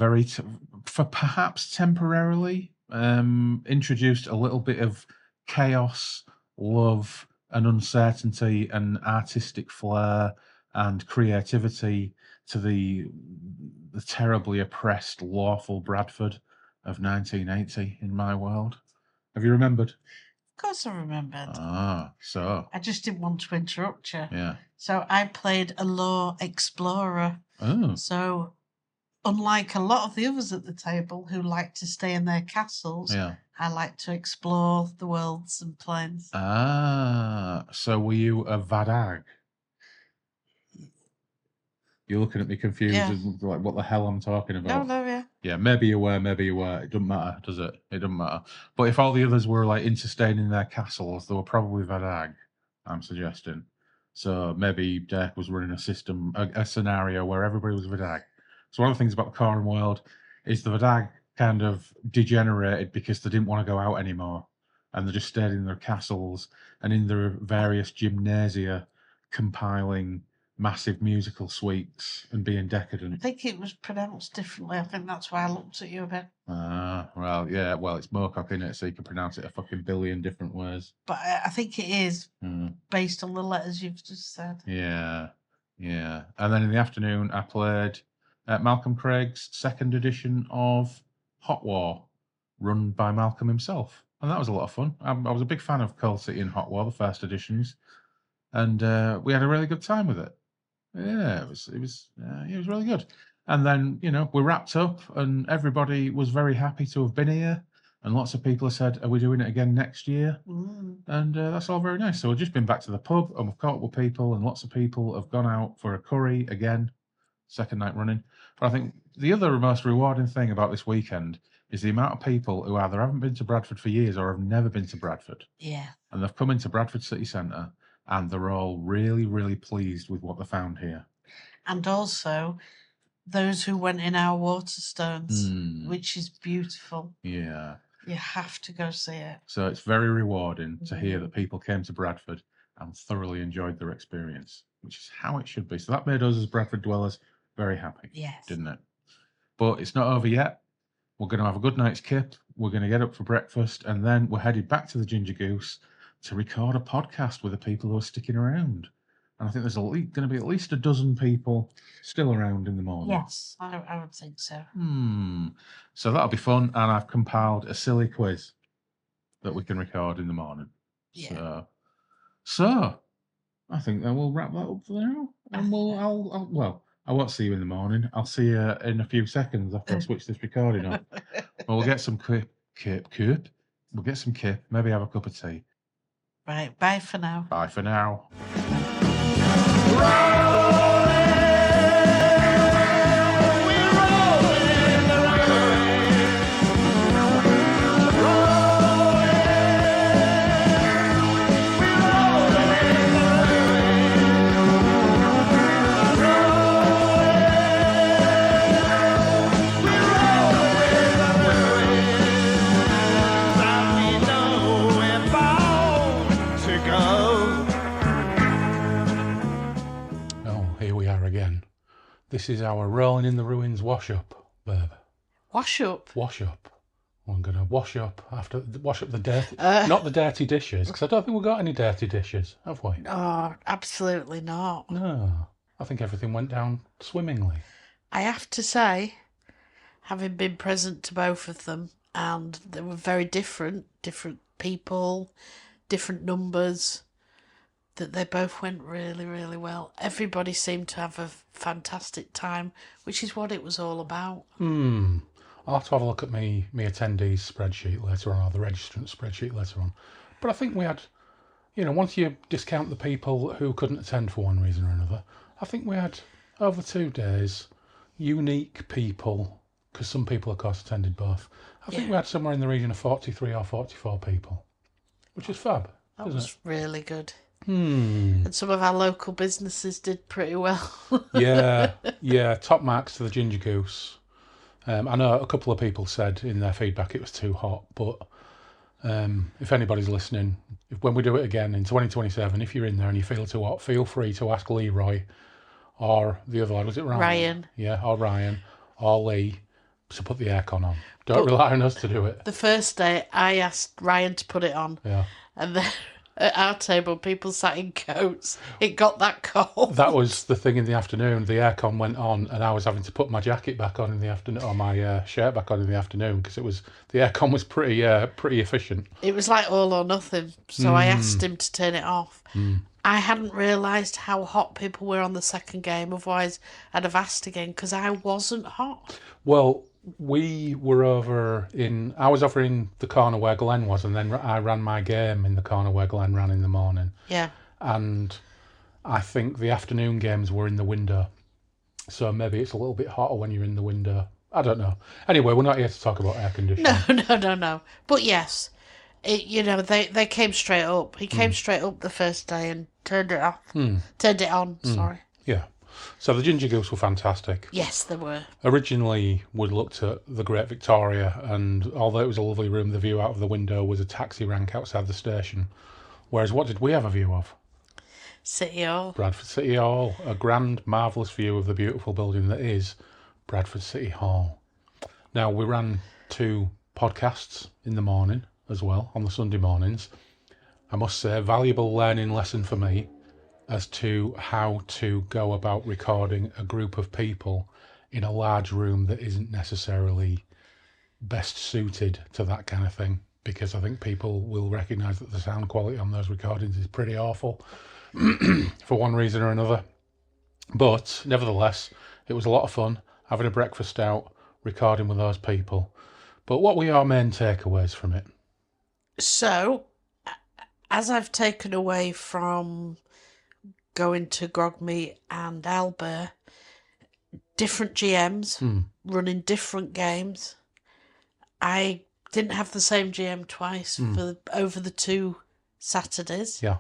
for perhaps temporarily, introduced a little bit of chaos, love, and uncertainty, and artistic flair and creativity to the terribly oppressed, lawful Bradford of 1980 in my world. Have you remembered? Of course I remembered. Ah, so. I just didn't want to interrupt you. Yeah. So I played a law explorer. Oh. So unlike a lot of the others at the table who like to stay in their castles, Yeah. I like to explore the worlds and planes. Ah, so were you a Vadag? You're looking at me confused, Yeah. like what the hell I'm talking about. No, yeah. Yeah, maybe you were, maybe you were. It doesn't matter, does it? It doesn't matter. But if all the others were like interstaying in their castles, they were probably Vadag, I'm suggesting. So maybe Dirk was running a system, a scenario where everybody was Vadag. So one of the things about the Corin world is the Vadag kind of degenerated because they didn't want to go out anymore. And they just stayed in their castles and in their various gymnasia compiling massive musical suites and being I decadent. think it was pronounced differently. I think that's why I looked at you a bit. Ah, well, yeah, well, it's Moorcock, innit? So you can pronounce it a fucking billion different ways. But I think it is Mm. based on the letters you've just said. Yeah, yeah. And then in the afternoon, I played Malcolm Craig's second edition of Hot War, run by Malcolm himself. And that was a lot of fun. I was a big fan of Cold City and Hot War, the first editions. And we had a really good time with it. Yeah, it was really good. And then, we wrapped up and everybody was very happy to have been here. And lots of people have said, are we doing it again next year? Mm. And that's all very nice. So we've just been back to the pub and we've caught up with people, and lots of people have gone out for a curry again, second night running. But I think the other most rewarding thing about this weekend is the amount of people who either haven't been to Bradford for years or have never been to Bradford. Yeah. And they've come into Bradford City Centre and they're all really, really pleased with what they found here. And also those who went in our Waterstones, which is beautiful. Yeah. You have to go see it. So it's very rewarding to hear that people came to Bradford and thoroughly enjoyed their experience, which is how it should be. So that made us as Bradford dwellers very happy, Yes. didn't it? But it's not over yet. We're going to have a good night's kip. We're going to get up for breakfast, and then we're headed back to the Ginger Goose to record a podcast with the people who are sticking around. And I think there's going to be at least a dozen people still around in the morning. Yes, I would think so. So that'll be fun. And I've compiled a silly quiz that we can record in the morning. Yeah. So I think that we'll wrap that up for now. And I won't see you in the morning. I'll see you in a few seconds after I switch this recording on. Well, we'll get some kip. We'll get some kip. Maybe have a cup of tea. Right, bye for now. Bye for now. This is our Rolling in the Ruins wash-up, babe. Wash up? Wash-up. I'm going to wash up the dirty, not the dirty dishes, because I don't think we've got any dirty dishes, have we? Oh, absolutely not. No, I think everything went down swimmingly. I have to say, having been present to both of them, and they were very different people, different numbers, that they both went really, really well. Everybody seemed to have a fantastic time, which is what it was all about. I'll have to have a look at me attendees spreadsheet later on, or the registrant spreadsheet later on. But I think we had, once you discount the people who couldn't attend for one reason or another, I think we had, over 2 days, unique people, because some people, of course, attended both. I think we had somewhere in the region of 43 or 44 people, which is fab. That was really good. And some of our local businesses did pretty well. yeah. Top marks to the Ginger Goose. I know a couple of people said in their feedback it was too hot, but if anybody's listening, when we do it again in 2027, if you're in there and you feel too hot, feel free to ask Leroy or the other lad, was it Ryan? Ryan. Yeah, or Ryan or Lee to put the aircon on. Don't rely on us to do it. The first day, I asked Ryan to put it on. Yeah. And then at our table, people sat in coats. It got that cold. That was the thing in the afternoon. The aircon went on, and I was having to put my jacket back on in the afternoon, or my shirt back on in the afternoon, because the aircon was pretty efficient. It was like all or nothing. So I asked him to turn it off. I hadn't realised how hot people were on the second game. Otherwise, I'd have asked again, because I wasn't hot. Well, I was over in the corner where Glenn was, and then I ran my game in the corner where Glenn ran in the morning. Yeah. And I think the afternoon games were in the window. So maybe it's a little bit hotter when you're in the window. I don't know. Anyway, we're not here to talk about air conditioning. No. But yes, they came straight up. He came straight up the first day and turned it off. Turned it on, sorry. Yeah. So the Ginger Goose were fantastic. Yes, they were. Originally, we'd looked at the Great Victoria, and although it was a lovely room, the view out of the window was a taxi rank outside the station. Whereas what did we have a view of? City Hall. Bradford City Hall. A grand, marvellous view of the beautiful building that is Bradford City Hall. Now, we ran 2 podcasts in the morning as well, on the Sunday mornings. I must say, a valuable learning lesson for me as to how to go about recording a group of people in a large room that isn't necessarily best suited to that kind of thing, because I think people will recognise that the sound quality on those recordings is pretty awful for one reason or another. But nevertheless, it was a lot of fun having a breakfast out, recording with those people. But what were your main takeaways from it? So, as I've taken away from going to Grogmeet and Albert, different GMs running different games. I didn't have the same GM twice over the 2 Saturdays. Yeah.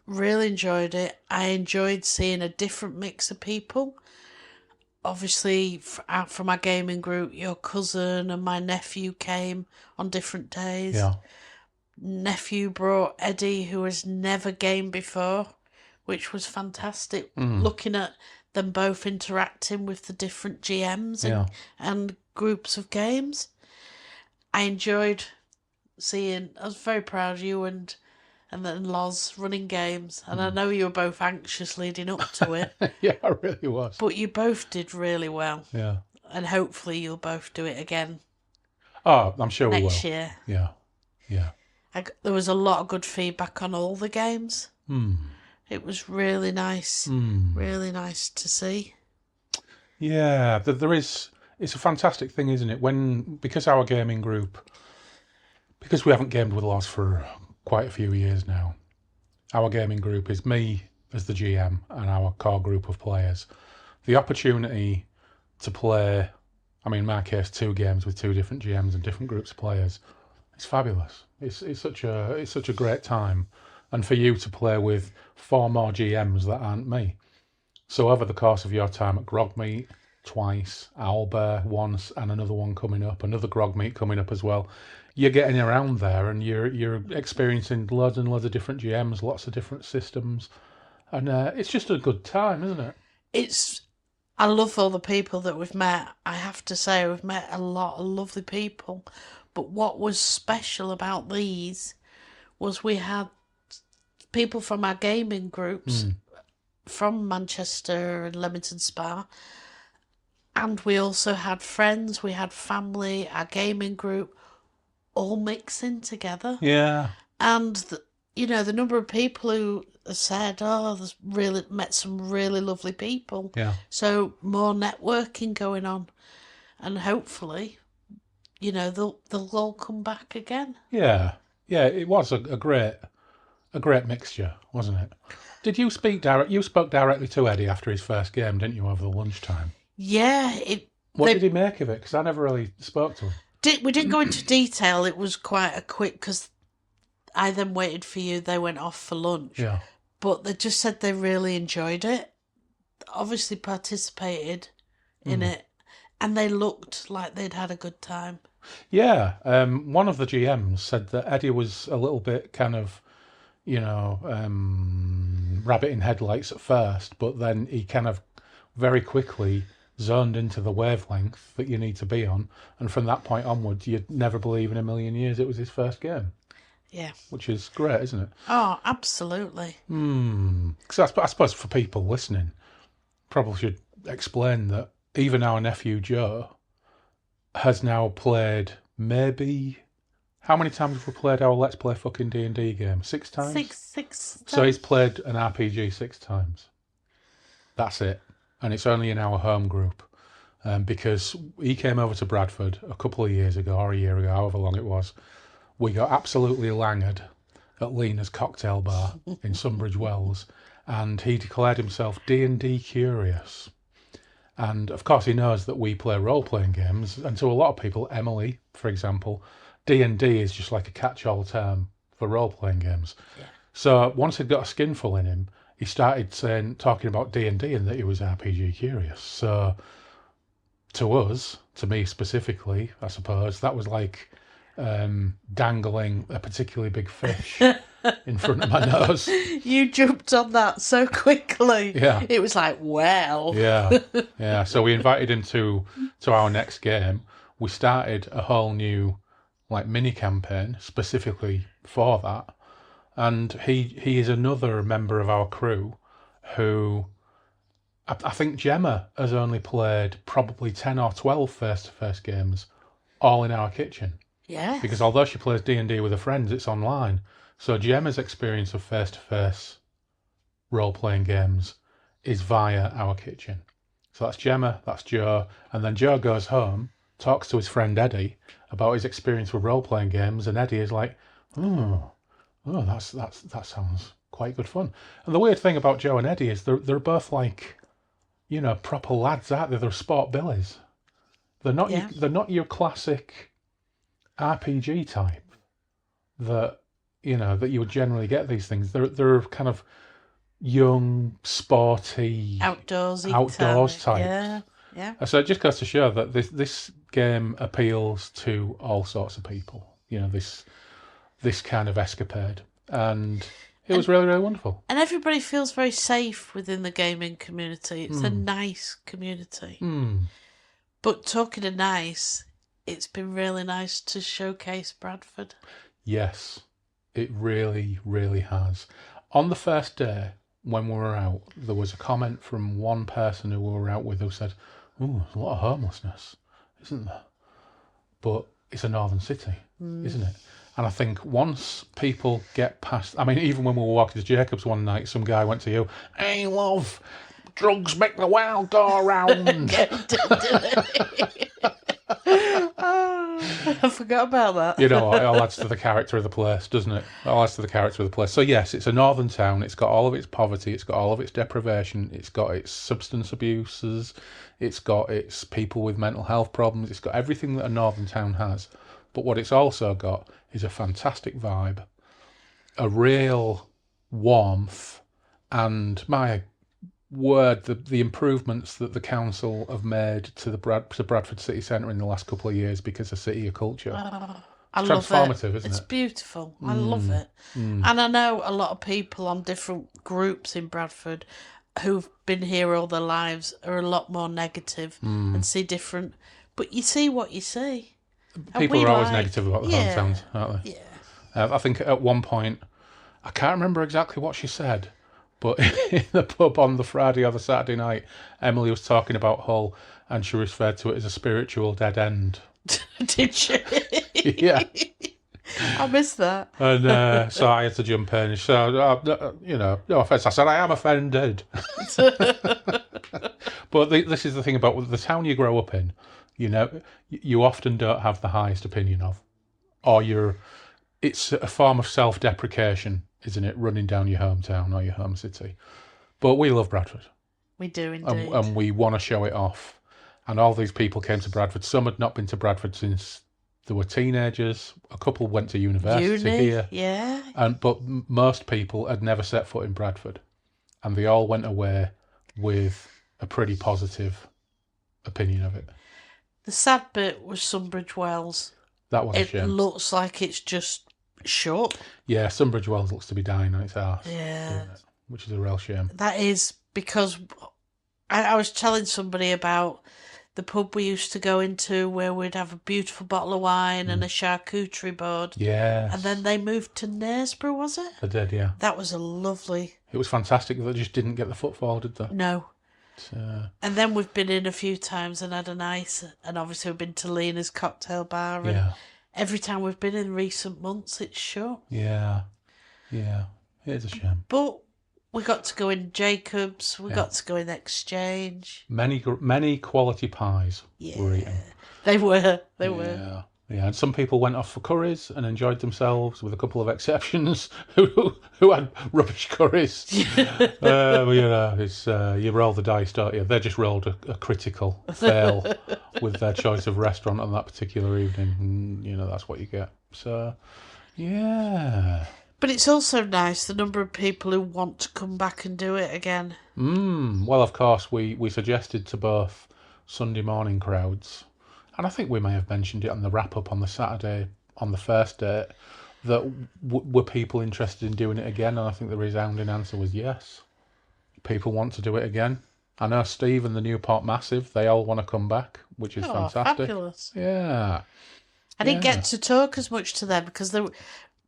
Really enjoyed it. I enjoyed seeing a different mix of people. Obviously, out from our gaming group, your cousin and my nephew came on different days. Yeah. Nephew brought Eddie, who has never gamed before, which was fantastic. Looking at them both interacting with the different GMs and groups of games. I enjoyed seeing, I was very proud of you and then Loz running games. And I know you were both anxious leading up to it. Yeah, I really was. But you both did really well. Yeah. And hopefully you'll both do it again. Oh, I'm sure we will. Next year. Yeah. There was a lot of good feedback on all the games. It was really nice. Really nice to see. Yeah, it's a fantastic thing, isn't it? Because our gaming group, because we haven't gamed with Loz for quite a few years now, our gaming group is me as the GM and our core group of players. The opportunity to play, in my case, 2 games with 2 different GMs and different groups of players, it's fabulous. It's such a great time. And for you to play with 4 more GMs that aren't me. So over the course of your time at Grogmeet, twice, Albert once, and another one coming up, another Grogmeet coming up as well, you're getting around there and you're experiencing loads and loads of different GMs, lots of different systems. And it's just a good time, isn't it? I love all the people that we've met. I have to say, we've met a lot of lovely people. But what was special about these was we had people from our gaming groups from Manchester and Leamington Spa, and we also had friends, we had family, our gaming group, all mixing together. Yeah. And, the number of people who said, there's really met some really lovely people. Yeah. So more networking going on. And hopefully, they'll all come back again. Yeah. Yeah, it was a great mixture, wasn't it? Did you you spoke directly to Eddie after his first game, didn't you, over the lunchtime? Yeah. What did he make of it? Because I never really spoke to him. We didn't go into detail. It was quite a quick, because I then waited for you. They went off for lunch. Yeah. But they just said they really enjoyed it. Obviously participated in it. And they looked like they'd had a good time. Yeah. One of the GMs said that Eddie was a little bit kind of, rabbit in headlights at first, but then he kind of very quickly zoned into the wavelength that you need to be on. And from that point onwards, you'd never believe in a million years it was his first game. Yeah. Which is great, isn't it? Oh, absolutely. Because I suppose for people listening, probably should explain that even our nephew Joe has now played maybe... How many times have we played our Let's Play fucking D&D game? 6 times? Six. So he's played an RPG 6 times. That's it. And it's only in our home group. Because he came over to Bradford a couple of years ago, or a year ago, however long it was. We got absolutely langered at Lena's cocktail bar in Sunbridge Wells. And he declared himself D&D curious. And of course he knows that we play role-playing games. And to a lot of people, Emily, for example... D&D is just like a catch-all term for role-playing games. Yeah. So once he'd got a skinful in him, he started talking about D&D and that he was RPG curious. So to us, to me specifically, I suppose, that was like dangling a particularly big fish in front of my nose. You jumped on that so quickly. Yeah. It was like, well. Yeah. So we invited him to our next game. We started a whole new... mini campaign specifically for that, and he is another member of our crew who I think Gemma has only played probably 10 or 12 face-to-face games, all in our kitchen. Yeah. Because although she plays D&D with her friends, it's online. So Gemma's experience of face-to-face role-playing games is via our kitchen. So that's Gemma, that's Joe, and then Joe goes home, talks to his friend Eddie about his experience with role-playing games, and Eddie is like, that sounds quite good fun. And the weird thing about Joe and Eddie is they're both like, proper lads, aren't they? They're sport billies. They're not your classic RPG type that that you would generally get these things. They're kind of young, sporty, outdoors types. Yeah. So it just goes to show that this game appeals to all sorts of people. This kind of escapade, and it was really, really wonderful. And everybody feels very safe within the gaming community. It's a nice community. But talking of nice, it's been really nice to showcase Bradford. Yes, it really, really has. On the first day when we were out, there was a comment from one person who we were out with who said, "Oh, there's a lot of homelessness, isn't there? But it's a northern city, isn't it?" And I think once people get past... I mean, even when we were walking to Jacobs one night, some guy went to you, "Hey, love, drugs make the world go round." I forgot about that. It all adds to the character of the place, doesn't it? It all adds to the character of the place. So yes, it's a northern town. It's got all of its poverty. It's got all of its deprivation. It's got its substance abuses. It's got its people with mental health problems. It's got everything that a northern town has. But what it's also got is a fantastic vibe, a real warmth, and my word, the improvements that the council have made to the Bradford city centre in the last couple of years because of City of Culture. I love transformative, isn't it? It's beautiful. I love it. And I know a lot of people on different groups in Bradford who've been here all their lives are a lot more negative and see different. But you see what you see. People we are always like- negative about the yeah, hometowns, aren't they? Yeah. I think at one point, I can't remember exactly what she said, but in the pub on the Friday or the Saturday night, Emily was talking about Hull, and she referred to it as a spiritual dead end. Did you? Yeah. I missed that. And so I had to jump in. So, no offence. I said, I am offended. But this is the thing about the town you grow up in. You often don't have the highest opinion of. Or it's a form of self-deprecation, isn't it, running down your hometown or your home city. But we love Bradford. We do indeed. And we want to show it off. And all these people came to Bradford. Some had not been to Bradford since they were teenagers. A couple went to university here. Yeah. But most people had never set foot in Bradford. And they all went away with a pretty positive opinion of it. The sad bit was Sunbridge Wells. That was a It shame. looks like it's just shut. Yeah, Sunbridge Wells looks to be dying on its arse. Yeah. Which is a real shame. That is because I was telling somebody about the pub we used to go into where we'd have a beautiful bottle of wine and a charcuterie board. Yeah. And then they moved to Knaresborough, was it? They did, yeah. That was a lovely... It was fantastic. They just didn't get the footfall, did they? No. So, And then we've been in a few times and had a nice... And obviously we've been to Lena's Cocktail Bar. And yeah. every time we've been in recent months, it's shut. Yeah. Yeah. It is a shame. But we got to go in Jacobs. We got to go in Exchange. Many quality pies were eaten. They were. Yeah. Yeah, and some people went off for curries and enjoyed themselves, with a couple of exceptions who had rubbish curries. It's you roll the dice, don't you? They just rolled a critical fail with their choice of restaurant on that particular evening. And, that's what you get. So, yeah. But it's also nice, the number of people who want to come back and do it again. Well, of course, we suggested to both Sunday morning crowds, and I think we may have mentioned it on the wrap-up on the Saturday, on the first date, that were people interested in doing it again, and I think the resounding answer was yes. People want to do it again. I know Steve and the Newport Massive, they all want to come back, which is fantastic. Fabulous. Yeah. I didn't get to talk as much to them because they were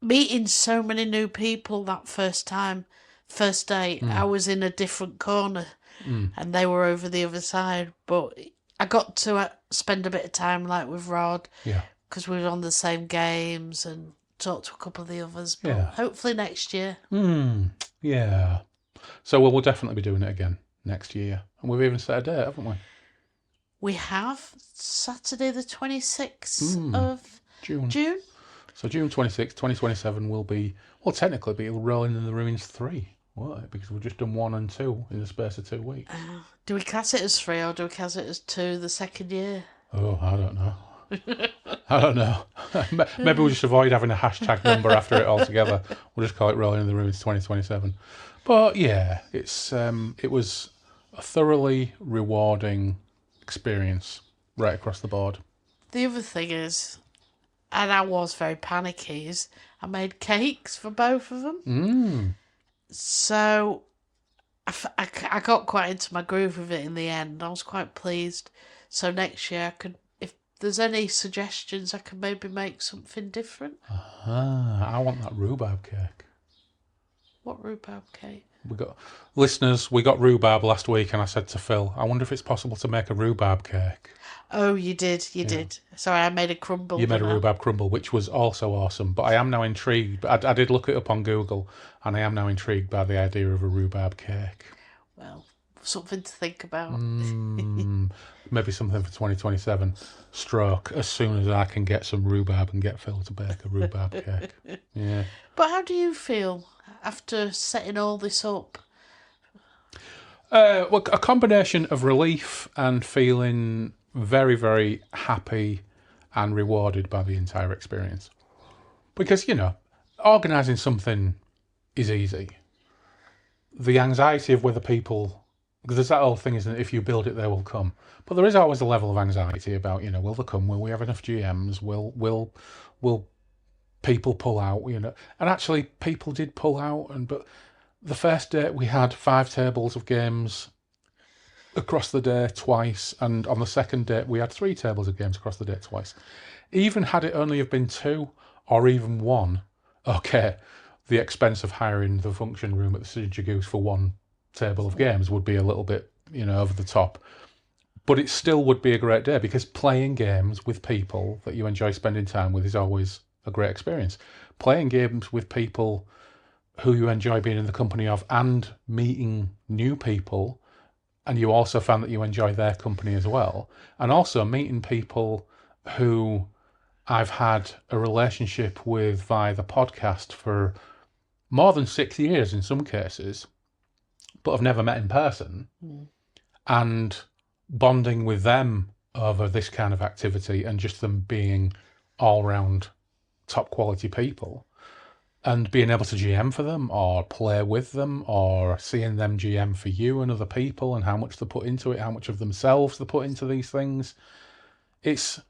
meeting so many new people that first day. I was in a different corner and they were over the other side, but I got to spend a bit of time with Rod because we were on the same games and talked to a couple of the others, but hopefully next year. Yeah. So we'll definitely be doing it again next year, and we've even set a date, haven't we? We have Saturday the 26th of June. So June 26th, 2027 will be, technically be Rolling in the Ruins 3, won't it? Because we've just done 1 and 2 in the space of 2 weeks. Do we class it as 3 or do we class it as 2 the second year? Oh, I don't know. I don't know. Maybe we'll just avoid having a hashtag number after it altogether. We'll just call it Rolling in the Ruins 2027. But yeah, it was a thoroughly rewarding experience right across the board. The other thing is, and I was very panicky, is I made cakes for both of them. So I got quite into my groove with it in the end. I was quite pleased. So next year, if there's any suggestions, I can maybe make something different. I want that rhubarb cake. What rhubarb cake? We got rhubarb last week, and I said to Phil, I wonder if it's possible to make a rhubarb cake. Oh, you did. Sorry, I made a crumble. You made a rhubarb crumble, which was also awesome. But I am now intrigued. I did look it up on Google, and I am now intrigued by the idea of a rhubarb cake. Well, something to think about. Maybe something for 2027. Stroke, as soon as I can get some rhubarb and get Phil to bake a rhubarb cake. Yeah. But how do you feel after setting all this up? A combination of relief and feeling very, very happy and rewarded by the entire experience. Because, organising something is easy. The anxiety of whether people... Because there's that old thing, isn't it? If you build it, they will come. But there is always a level of anxiety about, will they come? Will we have enough GMs? Will people pull out? And actually, people did pull out. But the first day, we had 5 tables of games across the day twice, and on the second day we had 3 tables of games across the day twice. even had it only have been 2 or even 1, okay, the expense of hiring the function room at the Signature Goose for 1 table of games would be a little bit, over the top. But it still would be a great day, because playing games with people that you enjoy spending time with is always a great experience. Playing games with people who you enjoy being in the company of and meeting new people, and you also found that you enjoy their company as well, and also meeting people who I've had a relationship with via the podcast for more than 6 years in some cases, but I've never met in person, and bonding with them over this kind of activity and just them being all round top quality people, and being able to GM for them or play with them, or seeing them GM for you and other people, and how much they put into it, how much of themselves they put into these things. It's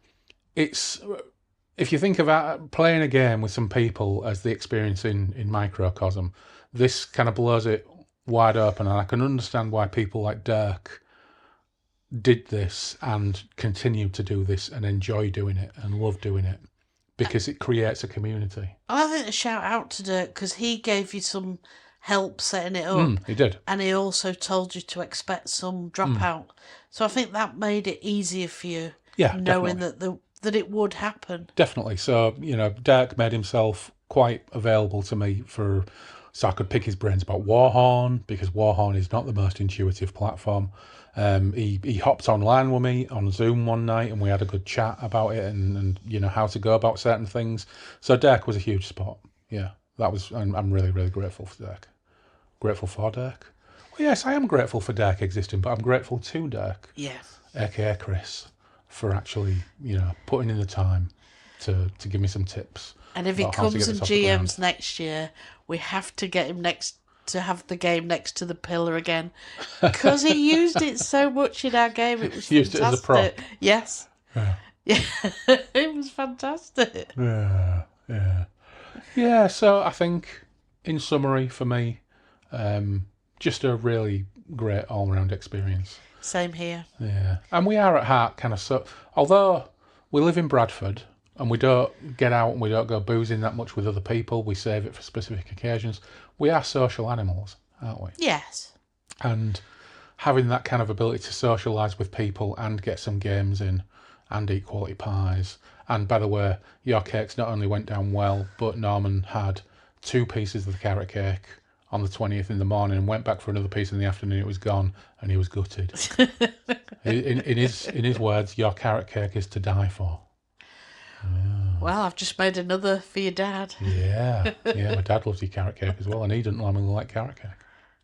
if you think about playing a game with some people as the experience in microcosm, this kind of blows it wide open, and I can understand why people like Dirk did this and continue to do this and enjoy doing it and love doing it, because it creates a community. I think a shout out to Dirk, because he gave you some help setting it up. He did. And he also told you to expect some dropout. So I think that made it easier for you, knowing definitely. that it would happen. Definitely. So, Dirk made himself quite available to me so I could pick his brains about Warhorn, because Warhorn is not the most intuitive platform. He hopped online with me on Zoom one night, and we had a good chat about it and how to go about certain things. So Dirk was a huge support. Yeah, I'm really, really grateful for Dirk. Grateful for Dirk. Well, yes, I am grateful for Dirk existing, but I'm grateful to Dirk, aka Chris, for actually, putting in the time to give me some tips. And if he comes and GMs next year, we have to get him to have the game next to the pillar again, because he used it so much in our game. It was used fantastic. It as a prop. Yes. Yeah. It was fantastic. Yeah. So I think, in summary, for me, just a really great all-round experience. Same here. Yeah, and we are at heart kind of although we live in Bradford and we don't get out and we don't go boozing that much with other people, we save it for specific occasions. We are social animals, aren't we? Yes. And having that kind of ability to socialise with people and get some games in and eat quality pies. And by the way, your cakes not only went down well, but Norman had 2 pieces of the carrot cake on the 20th in the morning and went back for another piece in the afternoon. It was gone and he was gutted. in his words, your carrot cake is to die for. Yeah. Well, I've just made another for your dad. Yeah, my dad loves your carrot cake as well, and he didn't normally like carrot cake.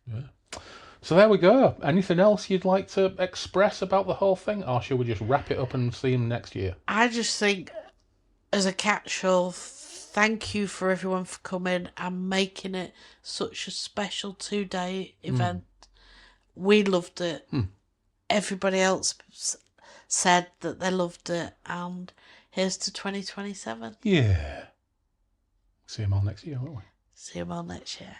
Yeah. So there we go. Anything else you'd like to express about the whole thing, or should we just wrap it up and see him next year? I just think, as a catch-all, thank you for everyone for coming and making it such a special 2-day event. We loved it. Everybody else said that they loved it, and here's to 2027. Yeah. See him all next year, won't we? See them all next year.